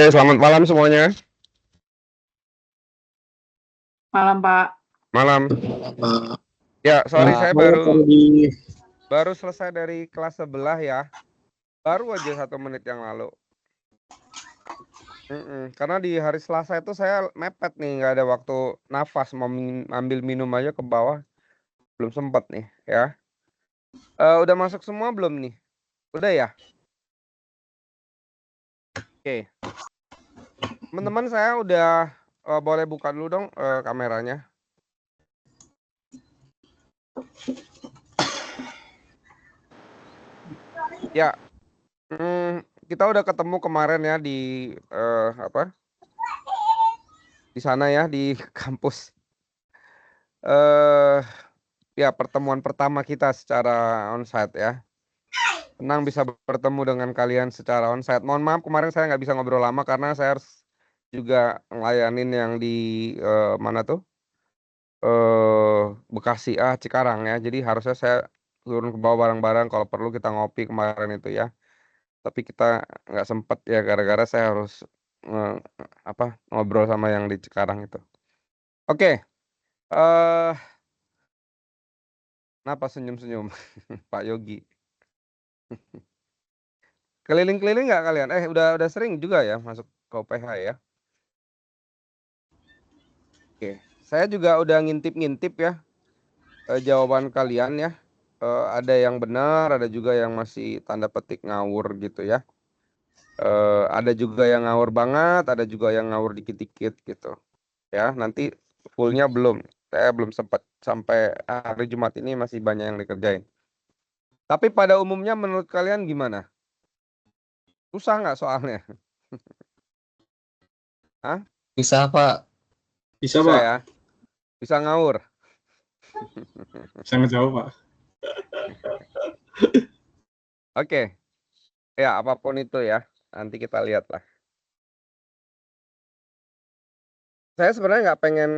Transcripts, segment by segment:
Oke, selamat malam semuanya. Malam, Pak. Malam. Pak. Ya, sorry saya Malam Pak baru Rudi. baru selesai dari kelas sebelah ya. Baru aja 1 menit yang lalu. Karena di hari Selasa itu saya mepet nih, nggak ada waktu nafas, mau ambil minum aja ke bawah, belum sempat nih ya. Udah masuk semua belum nih? Udah ya? Oke. Teman-teman saya udah boleh buka dulu dong kameranya. Ya, kita udah ketemu kemarin ya di di sana ya di kampus. Ya pertemuan pertama kita secara onsite ya. Senang bisa bertemu dengan kalian secara onsite. Mohon maaf kemarin saya nggak bisa ngobrol lama karena saya harus juga ngelayanin yang di mana tuh? Bekasi Cikarang ya. Jadi harusnya saya turun ke bawah bareng-bareng kalau perlu kita ngopi kemarin itu ya. Tapi kita nggak sempet ya gara-gara saya harus ngobrol sama yang di Cikarang itu. Oke. Kenapa senyum-senyum Pak Yogi? Keliling-keliling nggak kalian? Udah sering juga ya masuk ke UPH ya? Oke, saya juga udah ngintip-ngintip ya jawaban kalian ya. Ada yang benar, ada juga yang masih tanda petik ngawur gitu ya. Ada juga yang ngawur banget, ada juga yang ngawur dikit-dikit gitu. Ya, nanti fullnya belum. Saya belum sempat sampai hari Jumat ini masih banyak yang dikerjain. Tapi pada umumnya menurut kalian gimana? Susah nggak soalnya? Hah? Bisa Pak. Bisa Bisa Pak, ya? Bisa ngawur? bisa ngejawab Pak. Oke, ya apapun itu ya, nanti kita lihat lah. Saya sebenarnya nggak pengen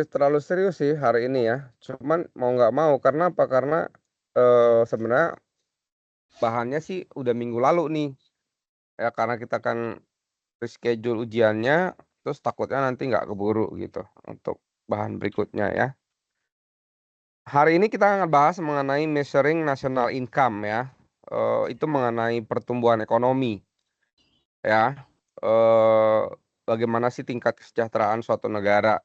terlalu serius sih hari ini ya. Cuman mau nggak mau, karena apa? Karena sebenarnya bahannya sih udah minggu lalu nih. Ya karena kita kan reschedule ujiannya, terus takutnya nanti nggak keburu gitu untuk bahan berikutnya ya. Hari ini kita akan bahas mengenai measuring national income ya. Itu mengenai pertumbuhan ekonomi ya. Bagaimana sih tingkat kesejahteraan suatu negara.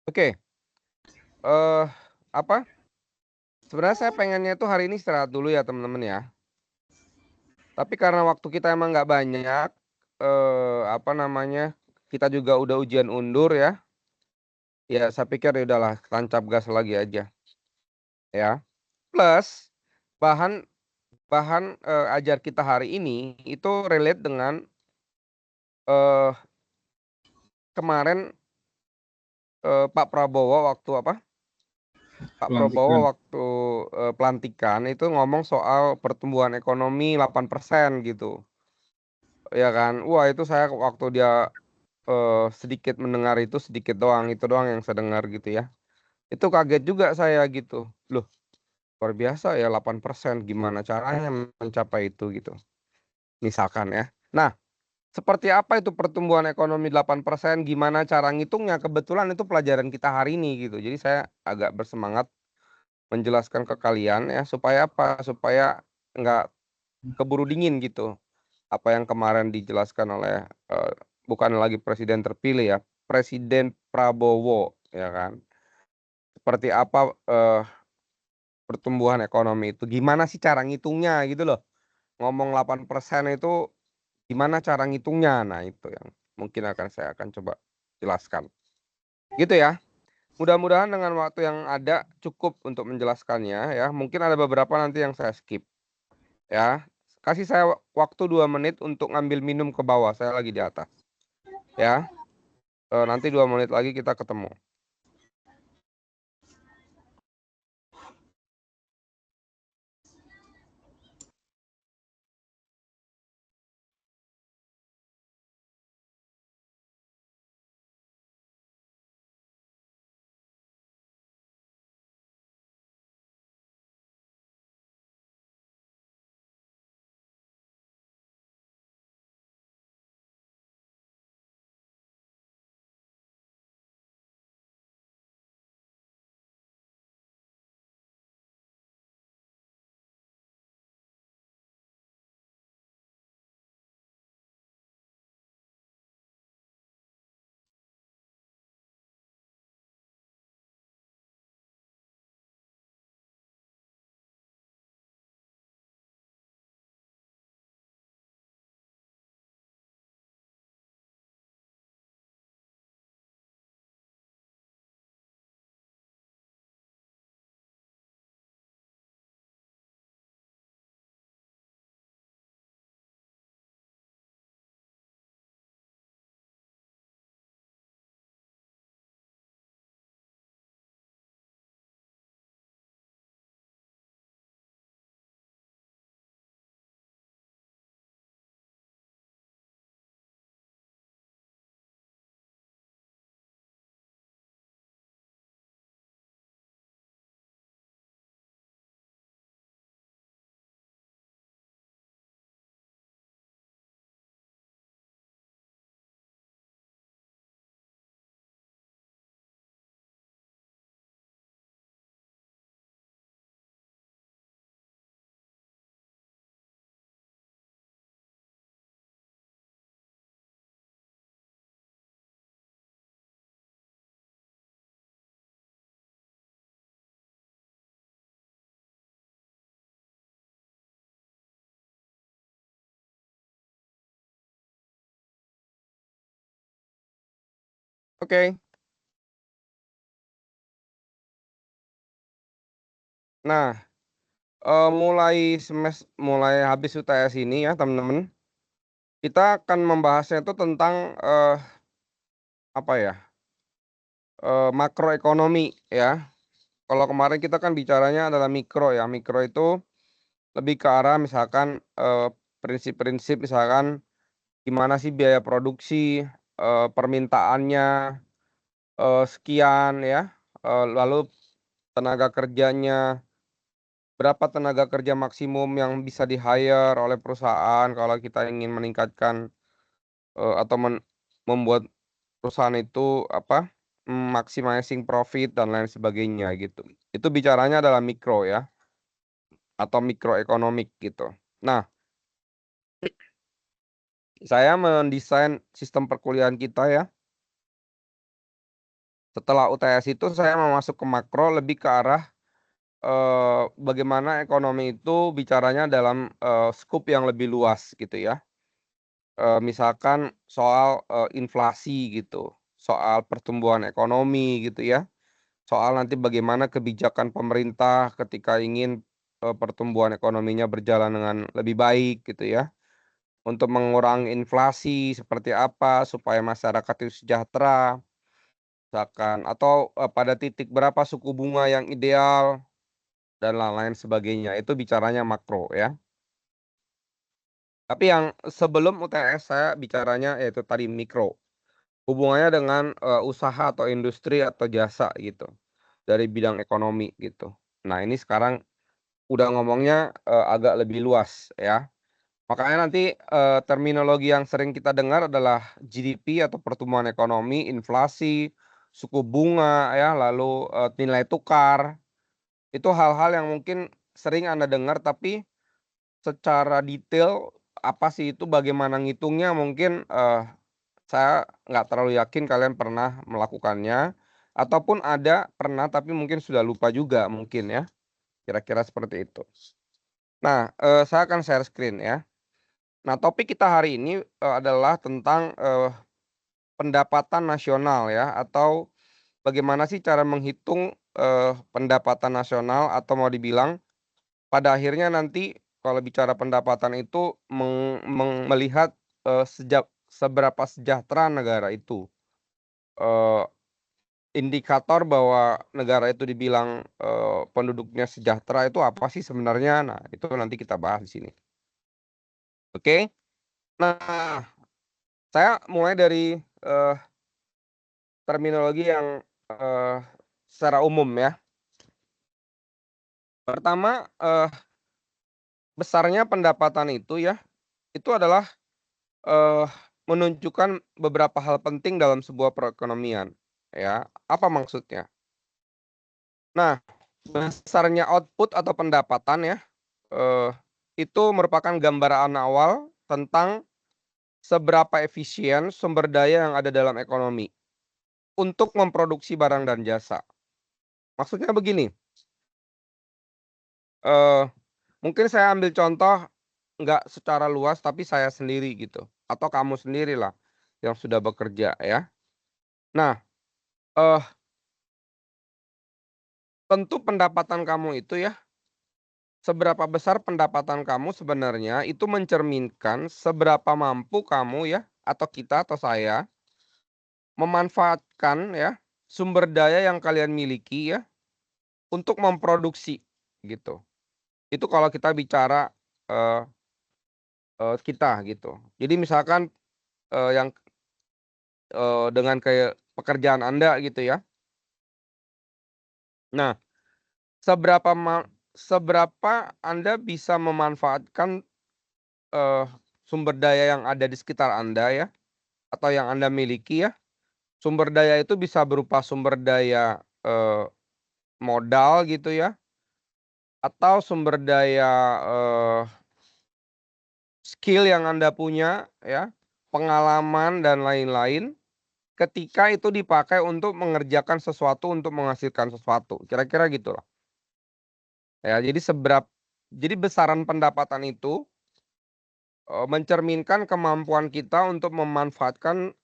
Oke, apa? Sebenarnya saya pengennya itu hari ini istirahat dulu ya teman-teman ya. Tapi karena waktu kita emang nggak banyak, kita juga udah ujian undur ya. Ya saya pikir ya udahlah tancap gas lagi aja ya. Plus bahan bahan ajar kita hari ini itu relate dengan eh, kemarin Pak Prabowo waktu apa? Pak Prabowo Pelantikan. waktu pelantikan itu ngomong soal pertumbuhan ekonomi 8% gitu. Ya kan? Wah, itu saya waktu dia sedikit mendengar itu sedikit doang, itu doang yang saya dengar gitu ya. Itu kaget juga saya gitu. Loh, luar biasa ya 8%, gimana caranya mencapai itu gitu. Misalkan ya. Nah, seperti apa itu pertumbuhan ekonomi 8%, gimana cara ngitungnya? Kebetulan itu pelajaran kita hari ini gitu. Jadi saya agak bersemangat menjelaskan ke kalian ya supaya apa? Supaya nggak keburu dingin gitu. Apa yang kemarin dijelaskan oleh bukan lagi presiden terpilih ya, Presiden Prabowo ya kan. Seperti apa pertumbuhan ekonomi itu? Gimana sih cara ngitungnya gitu loh. Ngomong 8% itu gimana cara ngitungnya? Nah, itu yang mungkin saya akan coba jelaskan. Gitu ya. Mudah-mudahan dengan waktu yang ada cukup untuk menjelaskannya ya. Mungkin ada beberapa nanti yang saya skip ya. Kasih saya waktu 2 menit untuk ngambil minum ke bawah. Saya lagi di atas. Ya. Nanti 2 menit lagi kita ketemu. Oke. Nah, mulai habis UTS ini ya teman-teman, kita akan membahasnya itu tentang, apa ya, makroekonomi ya. Kalau kemarin kita kan bicaranya adalah mikro ya, mikro itu lebih ke arah misalkan, prinsip-prinsip misalkan gimana sih biaya produksi, permintaannya, sekian ya, lalu tenaga kerjanya, berapa tenaga kerja maksimum yang bisa di-hire oleh perusahaan kalau kita ingin meningkatkan, atau membuat perusahaan itu apa, maximizing profit dan lain sebagainya gitu. Itu bicaranya adalah mikro ya, atau mikroekonomik gitu. Nah, saya mendesain sistem perkuliahan kita ya, setelah UTS itu saya mau masuk ke makro lebih ke arah, bagaimana ekonomi itu bicaranya dalam, skup yang lebih luas gitu ya. Misalkan soal, inflasi gitu, soal pertumbuhan ekonomi gitu ya, soal nanti bagaimana kebijakan pemerintah ketika ingin, pertumbuhan ekonominya berjalan dengan lebih baik gitu ya, untuk mengurangi inflasi seperti apa supaya masyarakat itu sejahtera, misalkan atau, pada titik berapa suku bunga yang ideal dan lain-lain sebagainya, itu bicaranya makro ya. Tapi yang sebelum UTS saya bicaranya yaitu tadi mikro. Hubungannya dengan, usaha atau industri atau jasa gitu, dari bidang ekonomi gitu. Nah ini sekarang udah ngomongnya, agak lebih luas ya. Makanya nanti, terminologi yang sering kita dengar adalah GDP atau pertumbuhan ekonomi, inflasi, suku bunga ya, lalu, nilai tukar. Itu hal-hal yang mungkin sering Anda dengar tapi secara detail apa sih itu, bagaimana ngitungnya mungkin, saya nggak terlalu yakin kalian pernah melakukannya, ataupun ada pernah tapi mungkin sudah lupa juga mungkin ya, kira-kira seperti itu. Nah, saya akan share screen ya. Nah topik kita hari ini, adalah tentang, pendapatan nasional ya, atau bagaimana sih cara menghitung, pendapatan nasional atau mau dibilang pada akhirnya nanti kalau bicara pendapatan itu melihat, seberapa sejahtera negara itu. Eee, Indikator bahwa negara itu dibilang, penduduknya sejahtera itu apa sih sebenarnya? Nah, itu nanti kita bahas di sini. Oke? Nah, saya mulai dari, terminologi yang, secara umum ya. Pertama, besarnya pendapatan itu ya, itu adalah, eee, menunjukkan beberapa hal penting dalam sebuah perekonomian, ya. Apa maksudnya? Nah, besarnya output atau pendapatan ya, Eee, itu merupakan gambaran awal tentang seberapa efisien sumber daya yang ada dalam ekonomi untuk memproduksi barang dan jasa. Maksudnya begini, eee, mungkin saya ambil contoh nggak secara luas tapi saya sendiri gitu, atau kamu sendirilah yang sudah bekerja ya. Nah, eee, tentu pendapatan kamu itu ya, seberapa besar pendapatan kamu sebenarnya itu mencerminkan seberapa mampu kamu ya, atau kita atau saya memanfaatkan ya, sumber daya yang kalian miliki ya, untuk memproduksi, gitu. Itu kalau kita bicara, eee kita gitu. Jadi misalkan, yang, dengan kayak pekerjaan Anda gitu ya. Nah, seberapa Anda bisa memanfaatkan, eee, sumber daya yang ada di sekitar Anda ya, atau yang Anda miliki ya. Sumber daya itu bisa berupa sumber daya, modal gitu ya, atau sumber daya, skill yang Anda punya ya, pengalaman dan lain-lain, ketika itu dipakai untuk mengerjakan sesuatu, untuk menghasilkan sesuatu, kira-kira gitulah. Ya, jadi besaran pendapatan itu, mencerminkan kemampuan kita untuk memanfaatkan,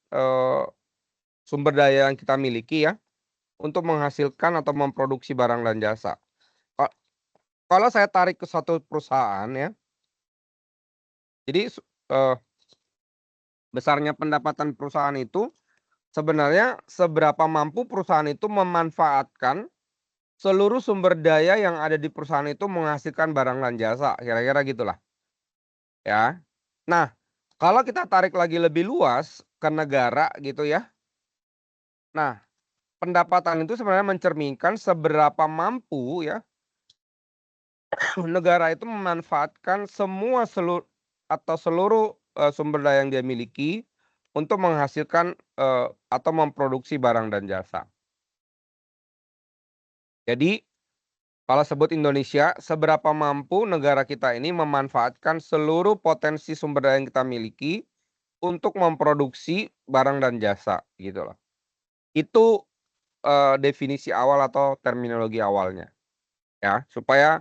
sumber daya yang kita miliki ya untuk menghasilkan atau memproduksi barang dan jasa. Kalau saya tarik ke suatu perusahaan ya, jadi besarnya pendapatan perusahaan itu sebenarnya seberapa mampu perusahaan itu memanfaatkan seluruh sumber daya yang ada di perusahaan itu menghasilkan barang dan jasa, kira-kira gitulah. Ya. Nah, kalau kita tarik lagi lebih luas ke negara gitu ya. Nah, pendapatan itu sebenarnya mencerminkan seberapa mampu ya negara itu memanfaatkan seluruh sumber daya yang dia miliki untuk menghasilkan atau memproduksi barang dan jasa. Jadi kalau sebut Indonesia, seberapa mampu negara kita ini memanfaatkan seluruh potensi sumber daya yang kita miliki untuk memproduksi barang dan jasa gitu loh. Itu definisi awal atau terminologi awalnya ya, supaya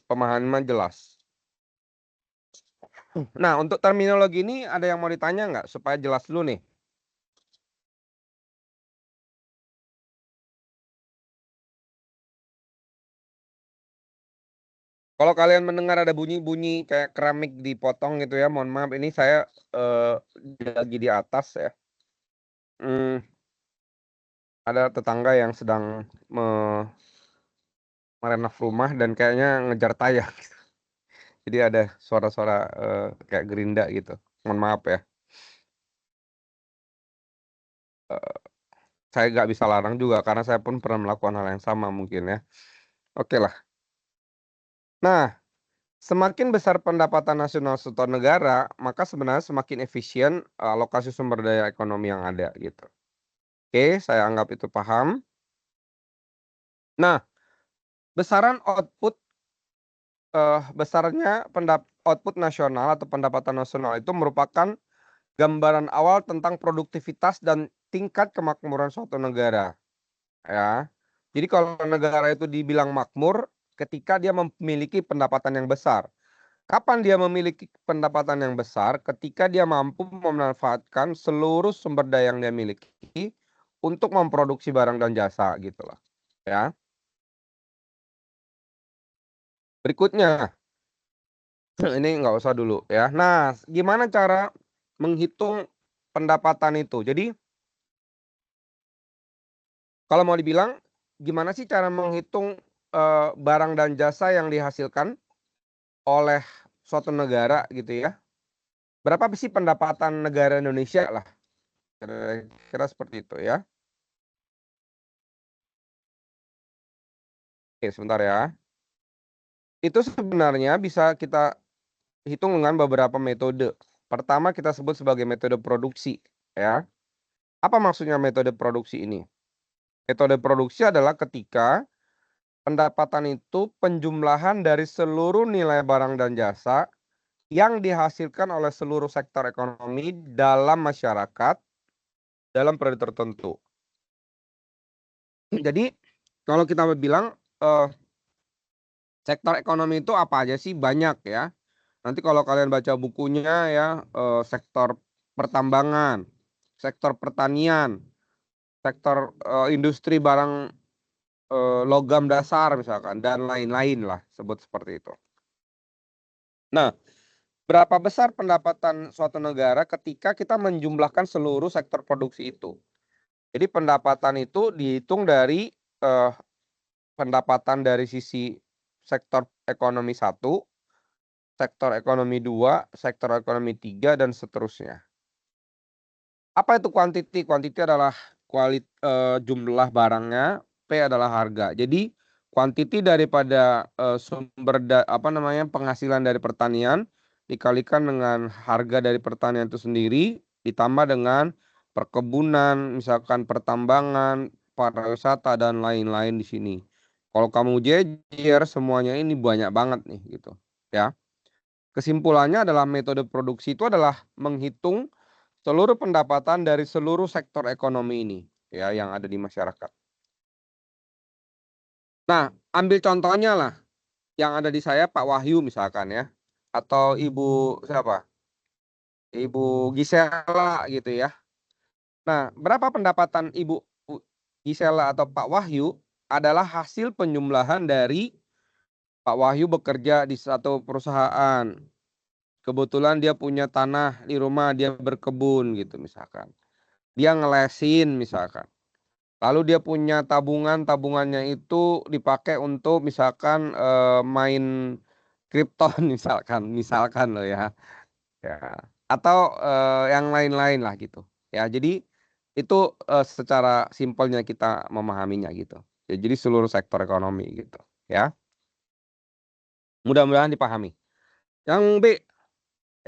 pemahaman jelas. Nah, untuk terminologi ini ada yang mau ditanya nggak supaya jelas dulu nih? Kalau kalian mendengar ada bunyi-bunyi kayak keramik dipotong gitu ya, mohon maaf ini saya lagi di atas ya. Ada tetangga yang sedang merenov rumah dan kayaknya ngejar tayang. Jadi ada suara-suara kayak gerinda gitu. Mohon maaf ya. Saya nggak bisa larang juga karena saya pun pernah melakukan hal yang sama mungkin ya. Oke lah. Nah, semakin besar pendapatan nasional suatu negara, maka sebenarnya semakin efisien alokasi sumber daya ekonomi yang ada gitu. Oke, saya anggap itu paham. Nah, besarnya output nasional atau pendapatan nasional itu merupakan gambaran awal tentang produktivitas dan tingkat kemakmuran suatu negara. Ya. Jadi kalau negara itu dibilang makmur ketika dia memiliki pendapatan yang besar. Kapan dia memiliki pendapatan yang besar? Ketika dia mampu memanfaatkan seluruh sumber daya yang dia miliki untuk memproduksi barang dan jasa gitu loh. Ya. Berikutnya, ini nggak usah dulu ya. Nah, gimana cara menghitung pendapatan itu? Jadi kalau mau dibilang, gimana sih cara menghitung barang dan jasa yang dihasilkan oleh suatu negara gitu ya? Berapa sih pendapatan negara Indonesia lah? Kira-kira seperti itu ya. Oke, sebentar ya. Itu sebenarnya bisa kita hitung dengan beberapa metode. Pertama kita sebut sebagai metode produksi ya. Apa maksudnya metode produksi ini? Metode produksi adalah ketika pendapatan itu penjumlahan dari seluruh nilai barang dan jasa yang dihasilkan oleh seluruh sektor ekonomi dalam masyarakat dalam periode tertentu. Jadi kalau kita bilang sektor ekonomi itu apa aja sih? Banyak ya. Nanti kalau kalian baca bukunya ya, sektor pertambangan, sektor pertanian, sektor industri barang logam dasar misalkan, dan lain-lain lah, sebut seperti itu. Nah, berapa besar pendapatan suatu negara ketika kita menjumlahkan seluruh sektor produksi itu? Jadi pendapatan itu dihitung dari pendapatan dari sisi sektor ekonomi 1, sektor ekonomi 2, sektor ekonomi 3, dan seterusnya. Apa itu kuantiti? Kuantiti adalah jumlah barangnya, P adalah harga. Jadi kuantiti daripada penghasilan dari pertanian dikalikan dengan harga dari pertanian itu sendiri, ditambah dengan perkebunan, misalkan pertambangan, pariwisata dan lain-lain di sini. Kalau kamu jejer semuanya ini banyak banget nih gitu ya. Kesimpulannya adalah metode produksi itu adalah menghitung seluruh pendapatan dari seluruh sektor ekonomi ini ya yang ada di masyarakat. Nah, ambil contohnya lah yang ada di saya Pak Wahyu misalkan ya, atau Ibu siapa? Ibu Gisela gitu ya. Nah, berapa pendapatan Ibu Gisela atau Pak Wahyu adalah hasil penjumlahan dari Pak Wahyu bekerja di satu perusahaan. Kebetulan dia punya tanah di rumah, dia berkebun gitu misalkan. Dia ngelesin misalkan. Lalu dia punya tabungan, tabungannya itu dipakai untuk misalkan main Krypton misalkan loh ya. Ya. Atau yang lain-lain lah gitu. Ya, jadi itu secara simpelnya kita memahaminya gitu. Ya, jadi seluruh sektor ekonomi gitu, ya. Mudah-mudahan dipahami. Yang B,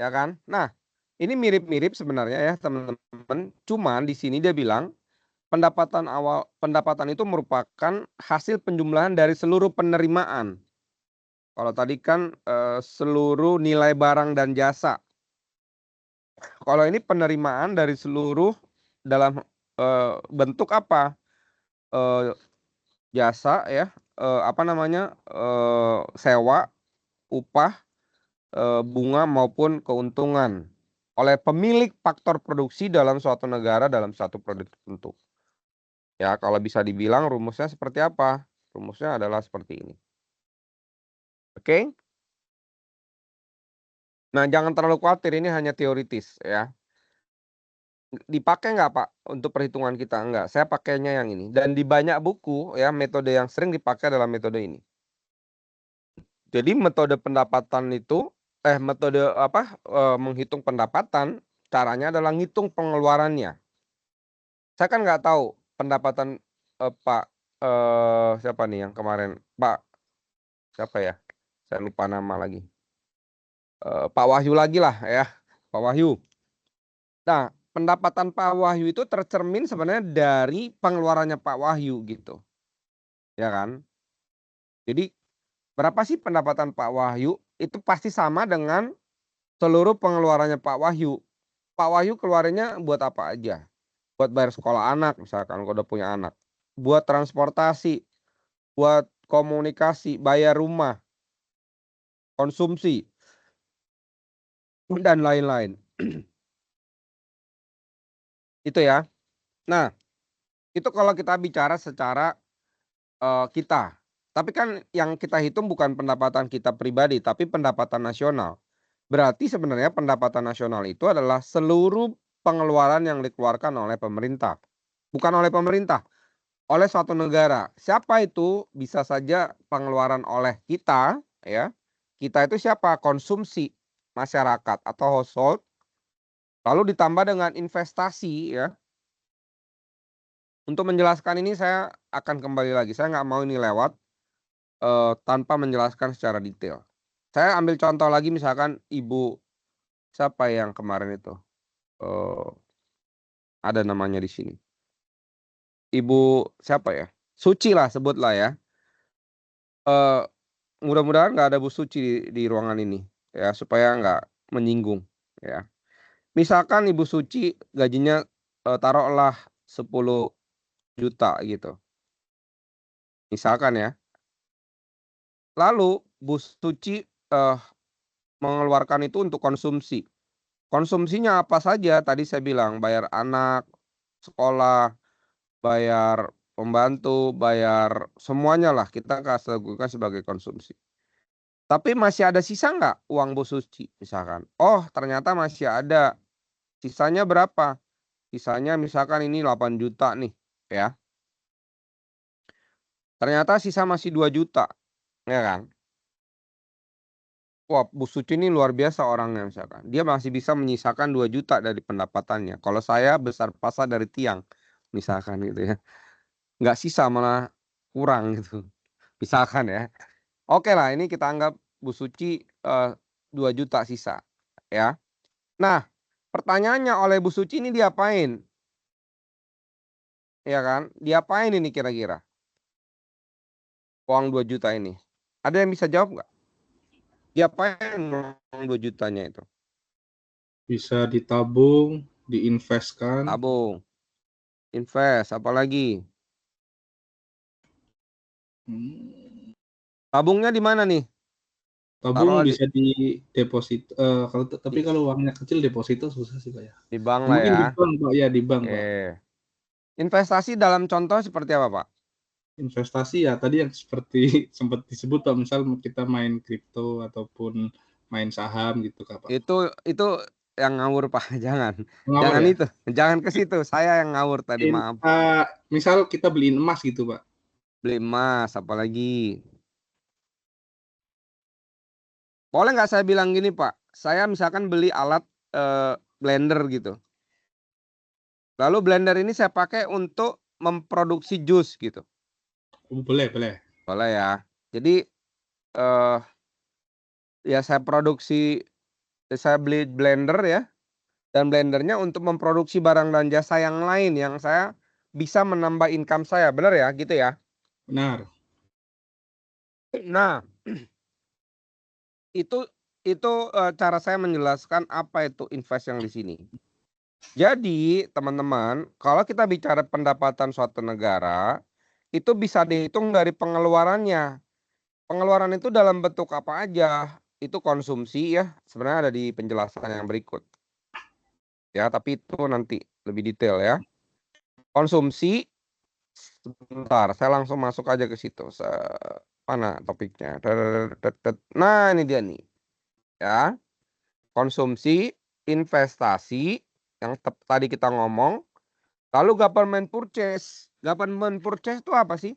ya kan? Nah, ini mirip-mirip sebenarnya ya, teman-teman. Cuman di sini dia bilang pendapatan itu merupakan hasil penjumlahan dari seluruh penerimaan. Kalau tadi kan seluruh nilai barang dan jasa. Kalau ini penerimaan dari seluruh dalam bentuk apa? Jasa ya, apa namanya? Sewa, upah, bunga maupun keuntungan oleh pemilik faktor produksi dalam suatu negara dalam satu produk tertentu. Ya, kalau bisa dibilang rumusnya seperti apa? Rumusnya adalah seperti ini. Oke? Nah, jangan terlalu khawatir, ini hanya teoritis ya. Dipakai nggak Pak untuk perhitungan kita? Enggak, saya pakainya yang ini. Dan di banyak buku ya, metode yang sering dipakai adalah metode ini. Jadi metode pendapatan itu, metode apa, menghitung pendapatan, caranya adalah ngitung pengeluarannya. Saya kan nggak tahu pendapatan Pak, siapa nih yang kemarin, Pak siapa ya? Saya lupa nama lagi. Pak Wahyu lagi lah ya, Pak Wahyu. Nah, pendapatan Pak Wahyu itu tercermin sebenarnya dari pengeluarannya Pak Wahyu gitu, ya kan? Jadi berapa sih pendapatan Pak Wahyu? Itu pasti sama dengan seluruh pengeluarannya Pak Wahyu. Pak Wahyu keluarinnya buat apa aja? Buat bayar sekolah anak misalkan kalau udah punya anak. Buat transportasi, buat komunikasi, bayar rumah, konsumsi, dan lain-lain. Itu ya. Nah, itu kalau kita bicara secara kita. Tapi kan yang kita hitung bukan pendapatan kita pribadi, tapi pendapatan nasional. Berarti sebenarnya pendapatan nasional itu adalah seluruh pengeluaran yang dikeluarkan oleh pemerintah. Bukan oleh pemerintah, oleh suatu negara. Siapa itu? Bisa saja pengeluaran oleh kita, ya. Kita itu siapa? Konsumsi masyarakat atau household. Lalu ditambah dengan investasi, ya. Untuk menjelaskan ini saya akan kembali lagi. Saya nggak mau ini lewat tanpa menjelaskan secara detail. Saya ambil contoh lagi misalkan Ibu siapa yang kemarin itu? Ada namanya di sini. Ibu siapa ya? Suci lah sebutlah ya. Mudah-mudahan nggak ada Bu Suci di ruangan ini ya, supaya nggak menyinggung ya. Misalkan Ibu Suci gajinya taruhlah 10 juta gitu. Misalkan ya. Lalu Bu Suci mengeluarkan itu untuk konsumsi. Konsumsinya apa saja? Tadi saya bilang bayar anak, sekolah, bayar pembantu, bayar semuanya lah kita kategorikan sebagai konsumsi. Tapi masih ada sisa nggak uang Bu Suci misalkan? Oh ternyata masih ada. Sisanya berapa? Sisanya misalkan ini 8 juta nih ya. Ternyata sisa masih 2 juta. Ya kan? Wah Bu Suci ini luar biasa orangnya misalkan. Dia masih bisa menyisakan 2 juta dari pendapatannya. Kalau saya besar pasak dari tiang misalkan gitu ya. Nggak sisa malah kurang gitu. Misalkan ya. Oke lah ini kita anggap Bu Suci 2 juta sisa ya. Nah pertanyaannya oleh Bu Suci ini diapain? Ya kan? Diapain ini kira-kira? Uang 2 juta ini. Ada yang bisa jawab nggak? Diapain uang 2 jutanya itu? Bisa ditabung, diinvestkan. Tabung, invest, apalagi? Tabungnya di mana nih? Tabung Taruh bisa di deposito. Tapi kalau uangnya kecil deposito susah sih Pak ya. di bank lah Mungkin ya. di bank Pak ya, di bank Pak. Oke. Investasi dalam contoh seperti apa, Pak? Investasi ya tadi yang seperti sempat disebut Pak, misal kita main kripto ataupun main saham gitu Kak Pak. Itu yang ngawur, Pak. Jangan. Ngawur Jangan ya? itu. Jangan ke situ. Saya yang ngawur tadi, maaf. Misal kita beliin emas gitu Pak. Beli emas, apalagi. Boleh nggak saya bilang gini, Pak? Saya misalkan beli alat blender gitu. Lalu blender ini saya pakai untuk memproduksi jus gitu. Boleh, boleh. Boleh ya. Jadi ya saya beli blender ya. Dan blendernya untuk memproduksi barang dan jasa yang lain yang saya bisa menambah income saya. Benar ya, gitu ya. Benar. Nah, itu cara saya menjelaskan apa itu invest yang di sini. Jadi, teman-teman, kalau kita bicara pendapatan suatu negara, itu bisa dihitung dari pengeluarannya. Pengeluaran itu dalam bentuk apa aja? Itu konsumsi ya, sebenarnya ada di penjelasan yang berikut. Ya, tapi itu nanti lebih detail ya. Konsumsi, sebentar, saya langsung masuk aja ke situ. Mana topiknya? Nah, ini dia nih. Ya, konsumsi, investasi, yang tadi kita ngomong, lalu government purchase. Government purchase itu apa sih?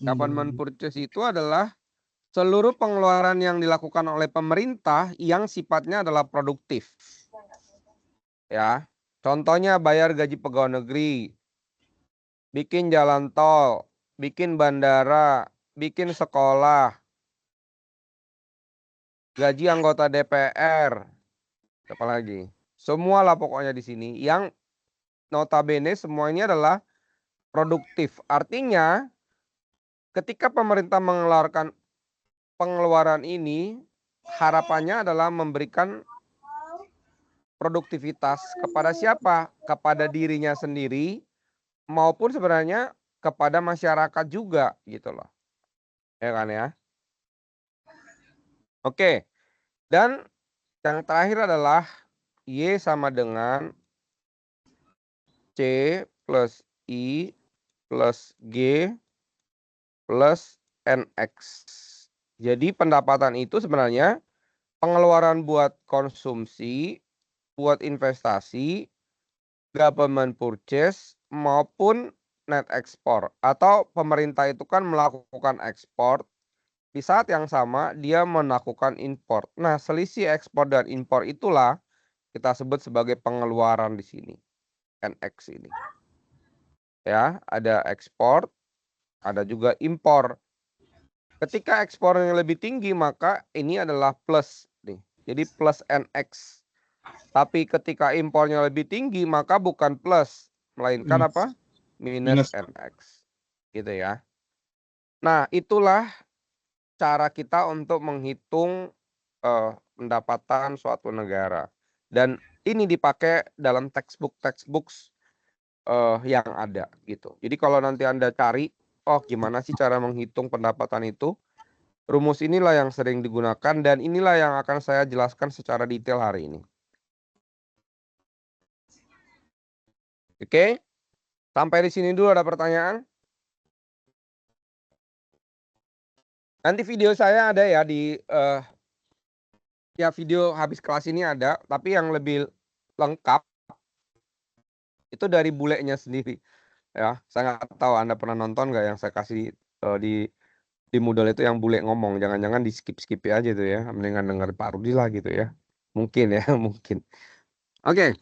Government purchase itu adalah seluruh pengeluaran yang dilakukan oleh pemerintah yang sifatnya adalah produktif. Ya, contohnya bayar gaji pegawai negeri, bikin jalan tol, bikin bandara, bikin sekolah, gaji anggota DPR, apa lagi? Semua lah pokoknya di sini yang notabene semua ini adalah produktif. Artinya ketika pemerintah mengeluarkan pengeluaran ini, harapannya adalah memberikan produktivitas kepada siapa? Kepada dirinya sendiri maupun sebenarnya kepada masyarakat juga gitu loh. Ya kan ya? Oke. Dan yang terakhir adalah Y sama dengan C plus I plus G plus NX. Jadi pendapatan itu sebenarnya pengeluaran buat konsumsi, buat investasi, government purchase, maupun net export. Atau pemerintah itu kan melakukan ekspor, di saat yang sama dia melakukan import. Nah, selisih ekspor dan impor itulah kita sebut sebagai pengeluaran di sini. NX ini. Ya, ada ekspor, ada juga impor. Ketika ekspornya lebih tinggi maka ini adalah plus nih. Jadi plus NX. Tapi ketika impornya lebih tinggi maka bukan plus, melainkan apa? Minus NX. Gitu ya. Nah, itulah cara kita untuk menghitung pendapatan suatu negara. Dan ini dipakai dalam textbook yang ada gitu. Jadi kalau nanti Anda cari, oh gimana sih cara menghitung pendapatan itu? Rumus inilah yang sering digunakan dan inilah yang akan saya jelaskan secara detail hari ini. Oke? Sampai di sini dulu, ada pertanyaan? Nanti video saya ada ya di ya video habis kelas ini ada, tapi yang lebih lengkap itu dari bulenya sendiri. Ya, saya nggak tahu Anda pernah nonton nggak yang saya kasih di Moodle itu yang bule ngomong, jangan-jangan di skip aja tuh ya, mendingan denger Pak Rudi lah gitu ya, mungkin ya mungkin. Oke.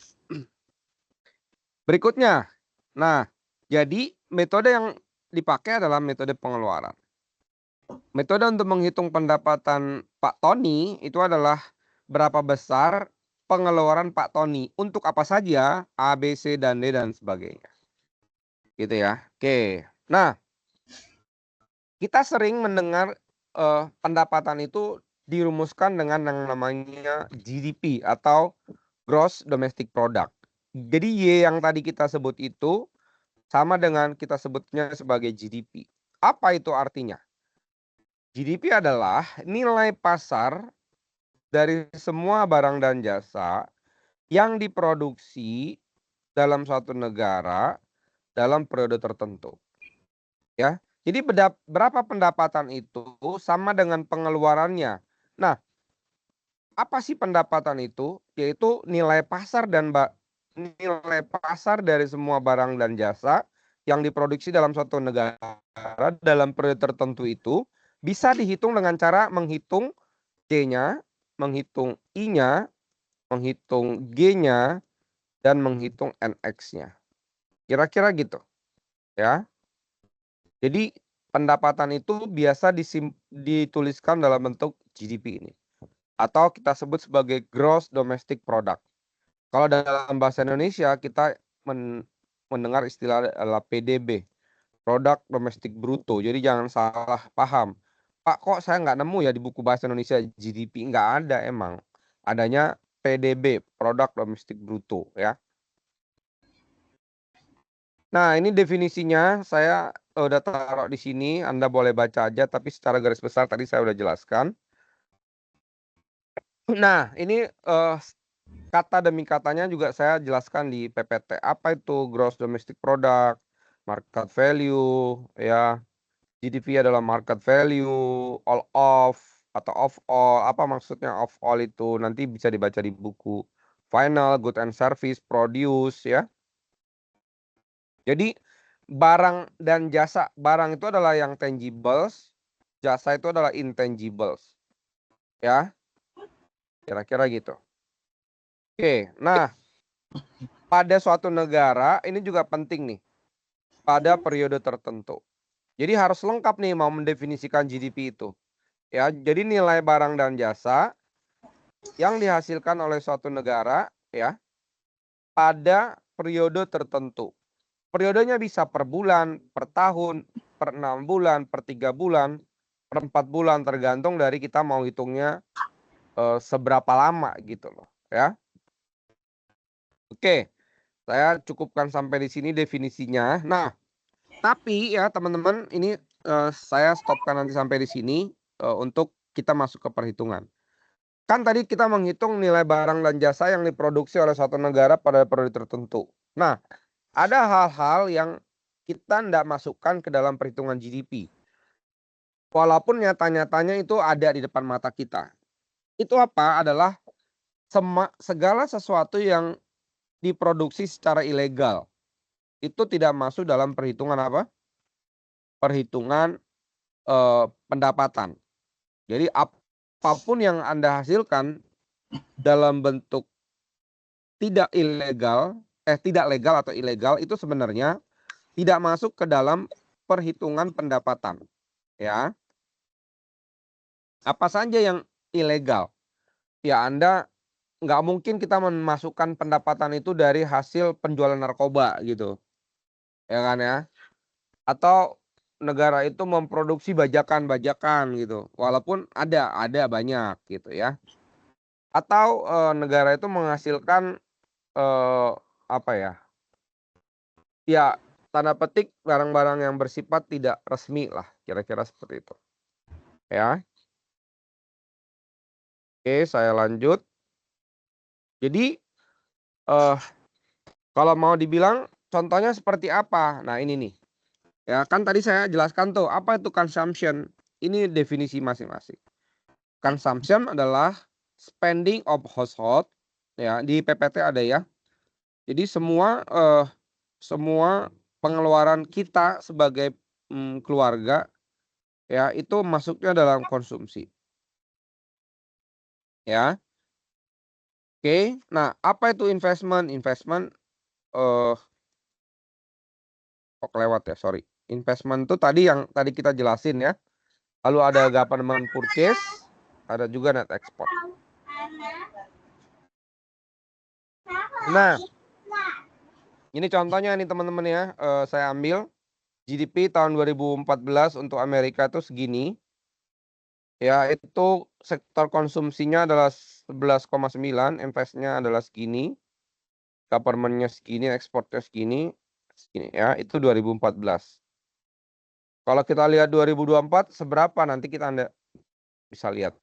Berikutnya, nah jadi metode yang dipakai adalah metode pengeluaran. Metode untuk menghitung pendapatan Pak Tony itu adalah berapa besar pengeluaran Pak Tony untuk apa saja, A, B, C, dan D dan sebagainya. Gitu ya. Oke. Nah, kita sering mendengar pendapatan itu dirumuskan dengan yang namanya GDP atau Gross Domestic Product. Jadi Y yang tadi kita sebut itu sama dengan kita sebutnya sebagai GDP. Apa itu artinya? GDP adalah nilai pasar dari semua barang dan jasa yang diproduksi dalam suatu negara dalam periode tertentu. Ya. Jadi berapa pendapatan itu sama dengan pengeluarannya. Nah, apa sih pendapatan itu? Yaitu nilai pasar nilai pasar dari semua barang dan jasa yang diproduksi dalam suatu negara dalam periode tertentu itu bisa dihitung dengan cara menghitung D-nya, menghitung I-nya, menghitung G-nya, dan menghitung NX-nya. Kira-kira gitu, ya. Jadi pendapatan itu biasa dituliskan dalam bentuk GDP ini. Atau kita sebut sebagai Gross Domestic Product. Kalau dalam bahasa Indonesia kita mendengar istilah adalah PDB, Produk Domestik Bruto. Jadi jangan salah paham. Pak, kok saya nggak nemu ya di buku bahasa Indonesia GDP? Nggak ada emang. Adanya PDB, Produk Domestik Bruto, ya. Nah, ini definisinya saya udah taruh di sini. Anda boleh baca aja, tapi secara garis besar tadi saya udah jelaskan. Nah, ini kata demi katanya juga saya jelaskan di PPT. Apa itu Gross Domestic Product, Market Value, ya. GDP adalah Market Value, All of, atau of all. Apa maksudnya of all itu? Nanti bisa dibaca di buku. Final, Good and Service, Produce, ya. Jadi barang dan jasa, barang itu adalah yang tangibles, jasa itu adalah intangibles. Ya. Kira-kira gitu. Oke, nah pada suatu negara ini juga penting nih. Pada periode tertentu. Jadi harus lengkap nih mau mendefinisikan GDP itu. Ya, jadi nilai barang dan jasa yang dihasilkan oleh suatu negara ya pada periode tertentu. Periodenya bisa per bulan, per tahun, per 6 bulan, per 3 bulan, per 4 bulan, tergantung dari kita mau hitungnya seberapa lama gitu loh ya. Oke, saya cukupkan sampai di sini definisinya. Nah, tapi ya teman-teman ini saya stopkan nanti sampai di sini untuk kita masuk ke perhitungan. Kan tadi kita menghitung nilai barang dan jasa yang diproduksi oleh suatu negara pada periode tertentu. Nah, ada hal-hal yang kita tidak masukkan ke dalam perhitungan GDP. Walaupun nyata-nyatanya itu ada di depan mata kita. Itu apa? Adalah segala sesuatu yang diproduksi secara ilegal. Itu tidak masuk dalam perhitungan apa? Perhitungan pendapatan. Jadi apapun yang Anda hasilkan dalam bentuk tidak legal atau ilegal itu sebenarnya tidak masuk ke dalam perhitungan pendapatan. Ya. Apa saja yang ilegal? Ya Anda nggak mungkin kita memasukkan pendapatan itu dari hasil penjualan narkoba gitu. Ya kan ya? Atau negara itu memproduksi bajakan-bajakan gitu. Walaupun ada banyak gitu ya. Atau negara itu menghasilkan apa ya? Ya, tanda petik barang-barang yang bersifat tidak resmi lah, kira-kira seperti itu. Ya. Oke, saya lanjut. Jadi kalau mau dibilang contohnya seperti apa? Nah, ini nih. Ya, kan tadi saya jelaskan tuh apa itu consumption. Ini definisi masing-masing. Consumption adalah spending of household ya, di PPT ada ya. Jadi semua pengeluaran kita sebagai keluarga ya itu masuknya dalam konsumsi. Ya. Oke. Nah, apa itu investment? Investment kok kelewat ya, sorry. Investment itu tadi yang tadi kita jelasin ya. Lalu ada government purchase, ada juga net export. Nah, ini contohnya nih teman-teman ya, saya ambil GDP tahun 2014 untuk Amerika itu segini. Ya, itu sektor konsumsinya adalah 11,9, investnya adalah segini. Government-nya segini, ekspornya segini ya, itu 2014. Kalau kita lihat 2024 seberapa nanti Anda bisa lihat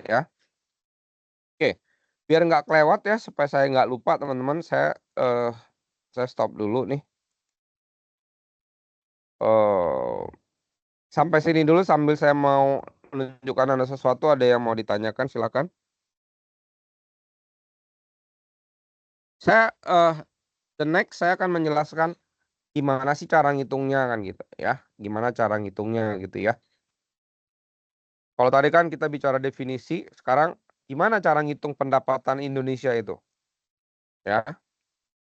ya. Oke, biar nggak kelewat ya supaya saya nggak lupa teman-teman, saya stop dulu nih. Sampai sini dulu sambil saya mau menunjukkan Anda sesuatu, ada yang mau ditanyakan silakan. Saya the next saya akan menjelaskan gimana sih cara ngitungnya kan gitu ya. Gimana cara ngitungnya gitu ya. Kalau tadi kan kita bicara definisi, sekarang gimana cara ngitung pendapatan Indonesia itu? Ya.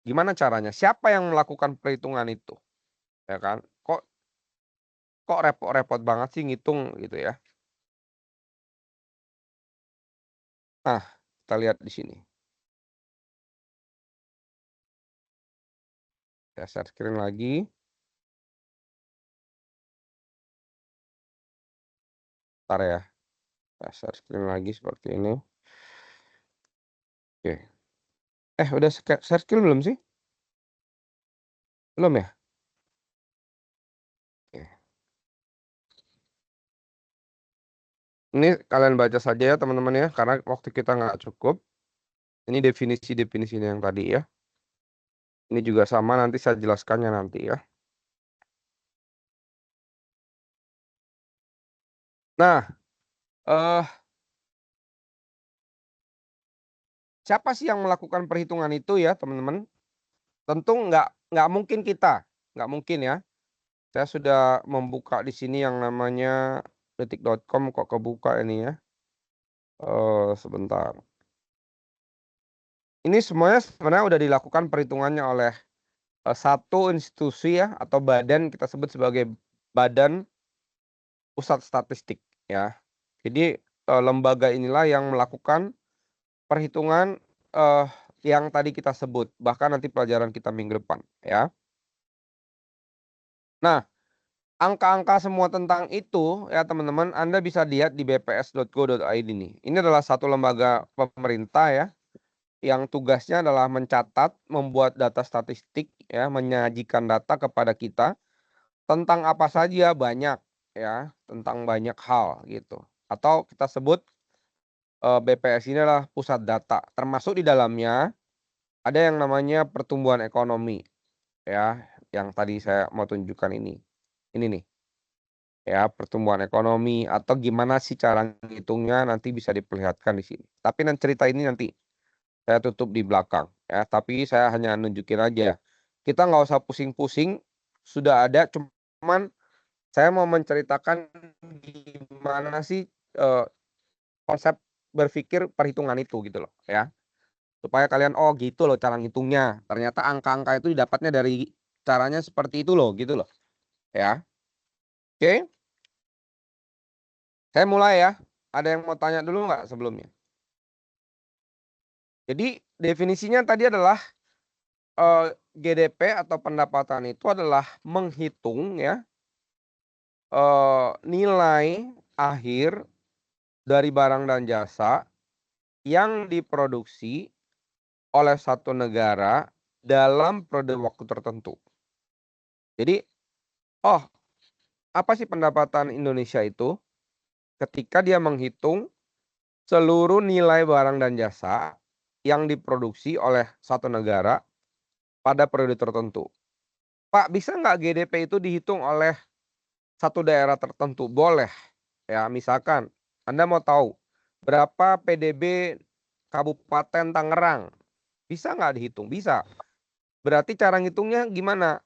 Gimana caranya? Siapa yang melakukan perhitungan itu? Ya kan? Kok repot-repot banget sih ngitung gitu ya. Nah, kita lihat di sini. Saya share screen lagi. Bentar ya. Saya share screen lagi seperti ini. Oke. Udah share screen belum sih? Belum ya? Oke. Ini kalian baca saja ya teman-teman ya, karena waktu kita nggak cukup. Ini definisi-definisi yang tadi ya. Ini juga sama, nanti saya jelaskannya nanti ya. Nah, siapa sih yang melakukan perhitungan itu ya teman-teman? Tentu nggak mungkin kita, nggak mungkin ya. Saya sudah membuka di sini yang namanya detik.com, kok kebuka ini ya. Sebentar. Ini semuanya sebenarnya udah dilakukan perhitungannya oleh satu institusi ya, atau badan, kita sebut sebagai Badan Pusat Statistik ya. Jadi lembaga inilah yang melakukan perhitungan yang tadi kita sebut, bahkan nanti pelajaran kita minggu depan ya. Nah, angka-angka semua tentang itu ya teman-teman, Anda bisa lihat di bps.go.id nih. Ini adalah satu lembaga pemerintah ya, yang tugasnya adalah mencatat, membuat data statistik ya, menyajikan data kepada kita tentang apa saja, banyak ya, tentang banyak hal gitu. Atau kita sebut BPS ini adalah pusat data, termasuk di dalamnya ada yang namanya pertumbuhan ekonomi ya, yang tadi saya mau tunjukkan ini. Ini nih. Ya, pertumbuhan ekonomi atau gimana sih cara ngitungnya nanti bisa diperlihatkan di sini. Tapi cerita ini nanti saya tutup di belakang ya, tapi saya hanya nunjukin aja. Kita nggak usah pusing-pusing, sudah ada, cuman saya mau menceritakan gimana sih konsep berpikir perhitungan itu gitu loh ya. Supaya kalian oh gitu loh cara ngitungnya. Ternyata angka-angka itu didapatnya dari caranya seperti itu loh gitu loh. Ya. Oke. Saya mulai ya. Ada yang mau tanya dulu nggak sebelumnya? Jadi definisinya tadi adalah GDP atau pendapatan itu adalah menghitung ya nilai akhir dari barang dan jasa yang diproduksi oleh satu negara dalam periode waktu tertentu. Jadi, apa sih pendapatan Indonesia itu? Ketika dia menghitung seluruh nilai barang dan jasa yang diproduksi oleh satu negara pada periode tertentu. Pak, bisa nggak GDP itu dihitung oleh satu daerah tertentu? Boleh. Ya, misalkan Anda mau tahu berapa PDB Kabupaten Tangerang. Bisa nggak dihitung? Bisa. Berarti cara ngitungnya gimana?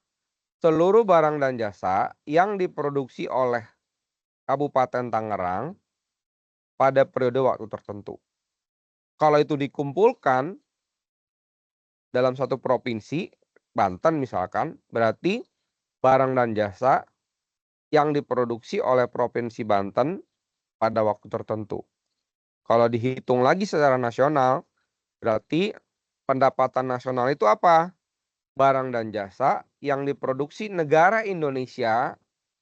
Seluruh barang dan jasa yang diproduksi oleh Kabupaten Tangerang pada periode waktu tertentu. Kalau itu dikumpulkan dalam satu provinsi, Banten misalkan, berarti barang dan jasa yang diproduksi oleh Provinsi Banten pada waktu tertentu. Kalau dihitung lagi secara nasional, berarti pendapatan nasional itu apa? Barang dan jasa yang diproduksi negara Indonesia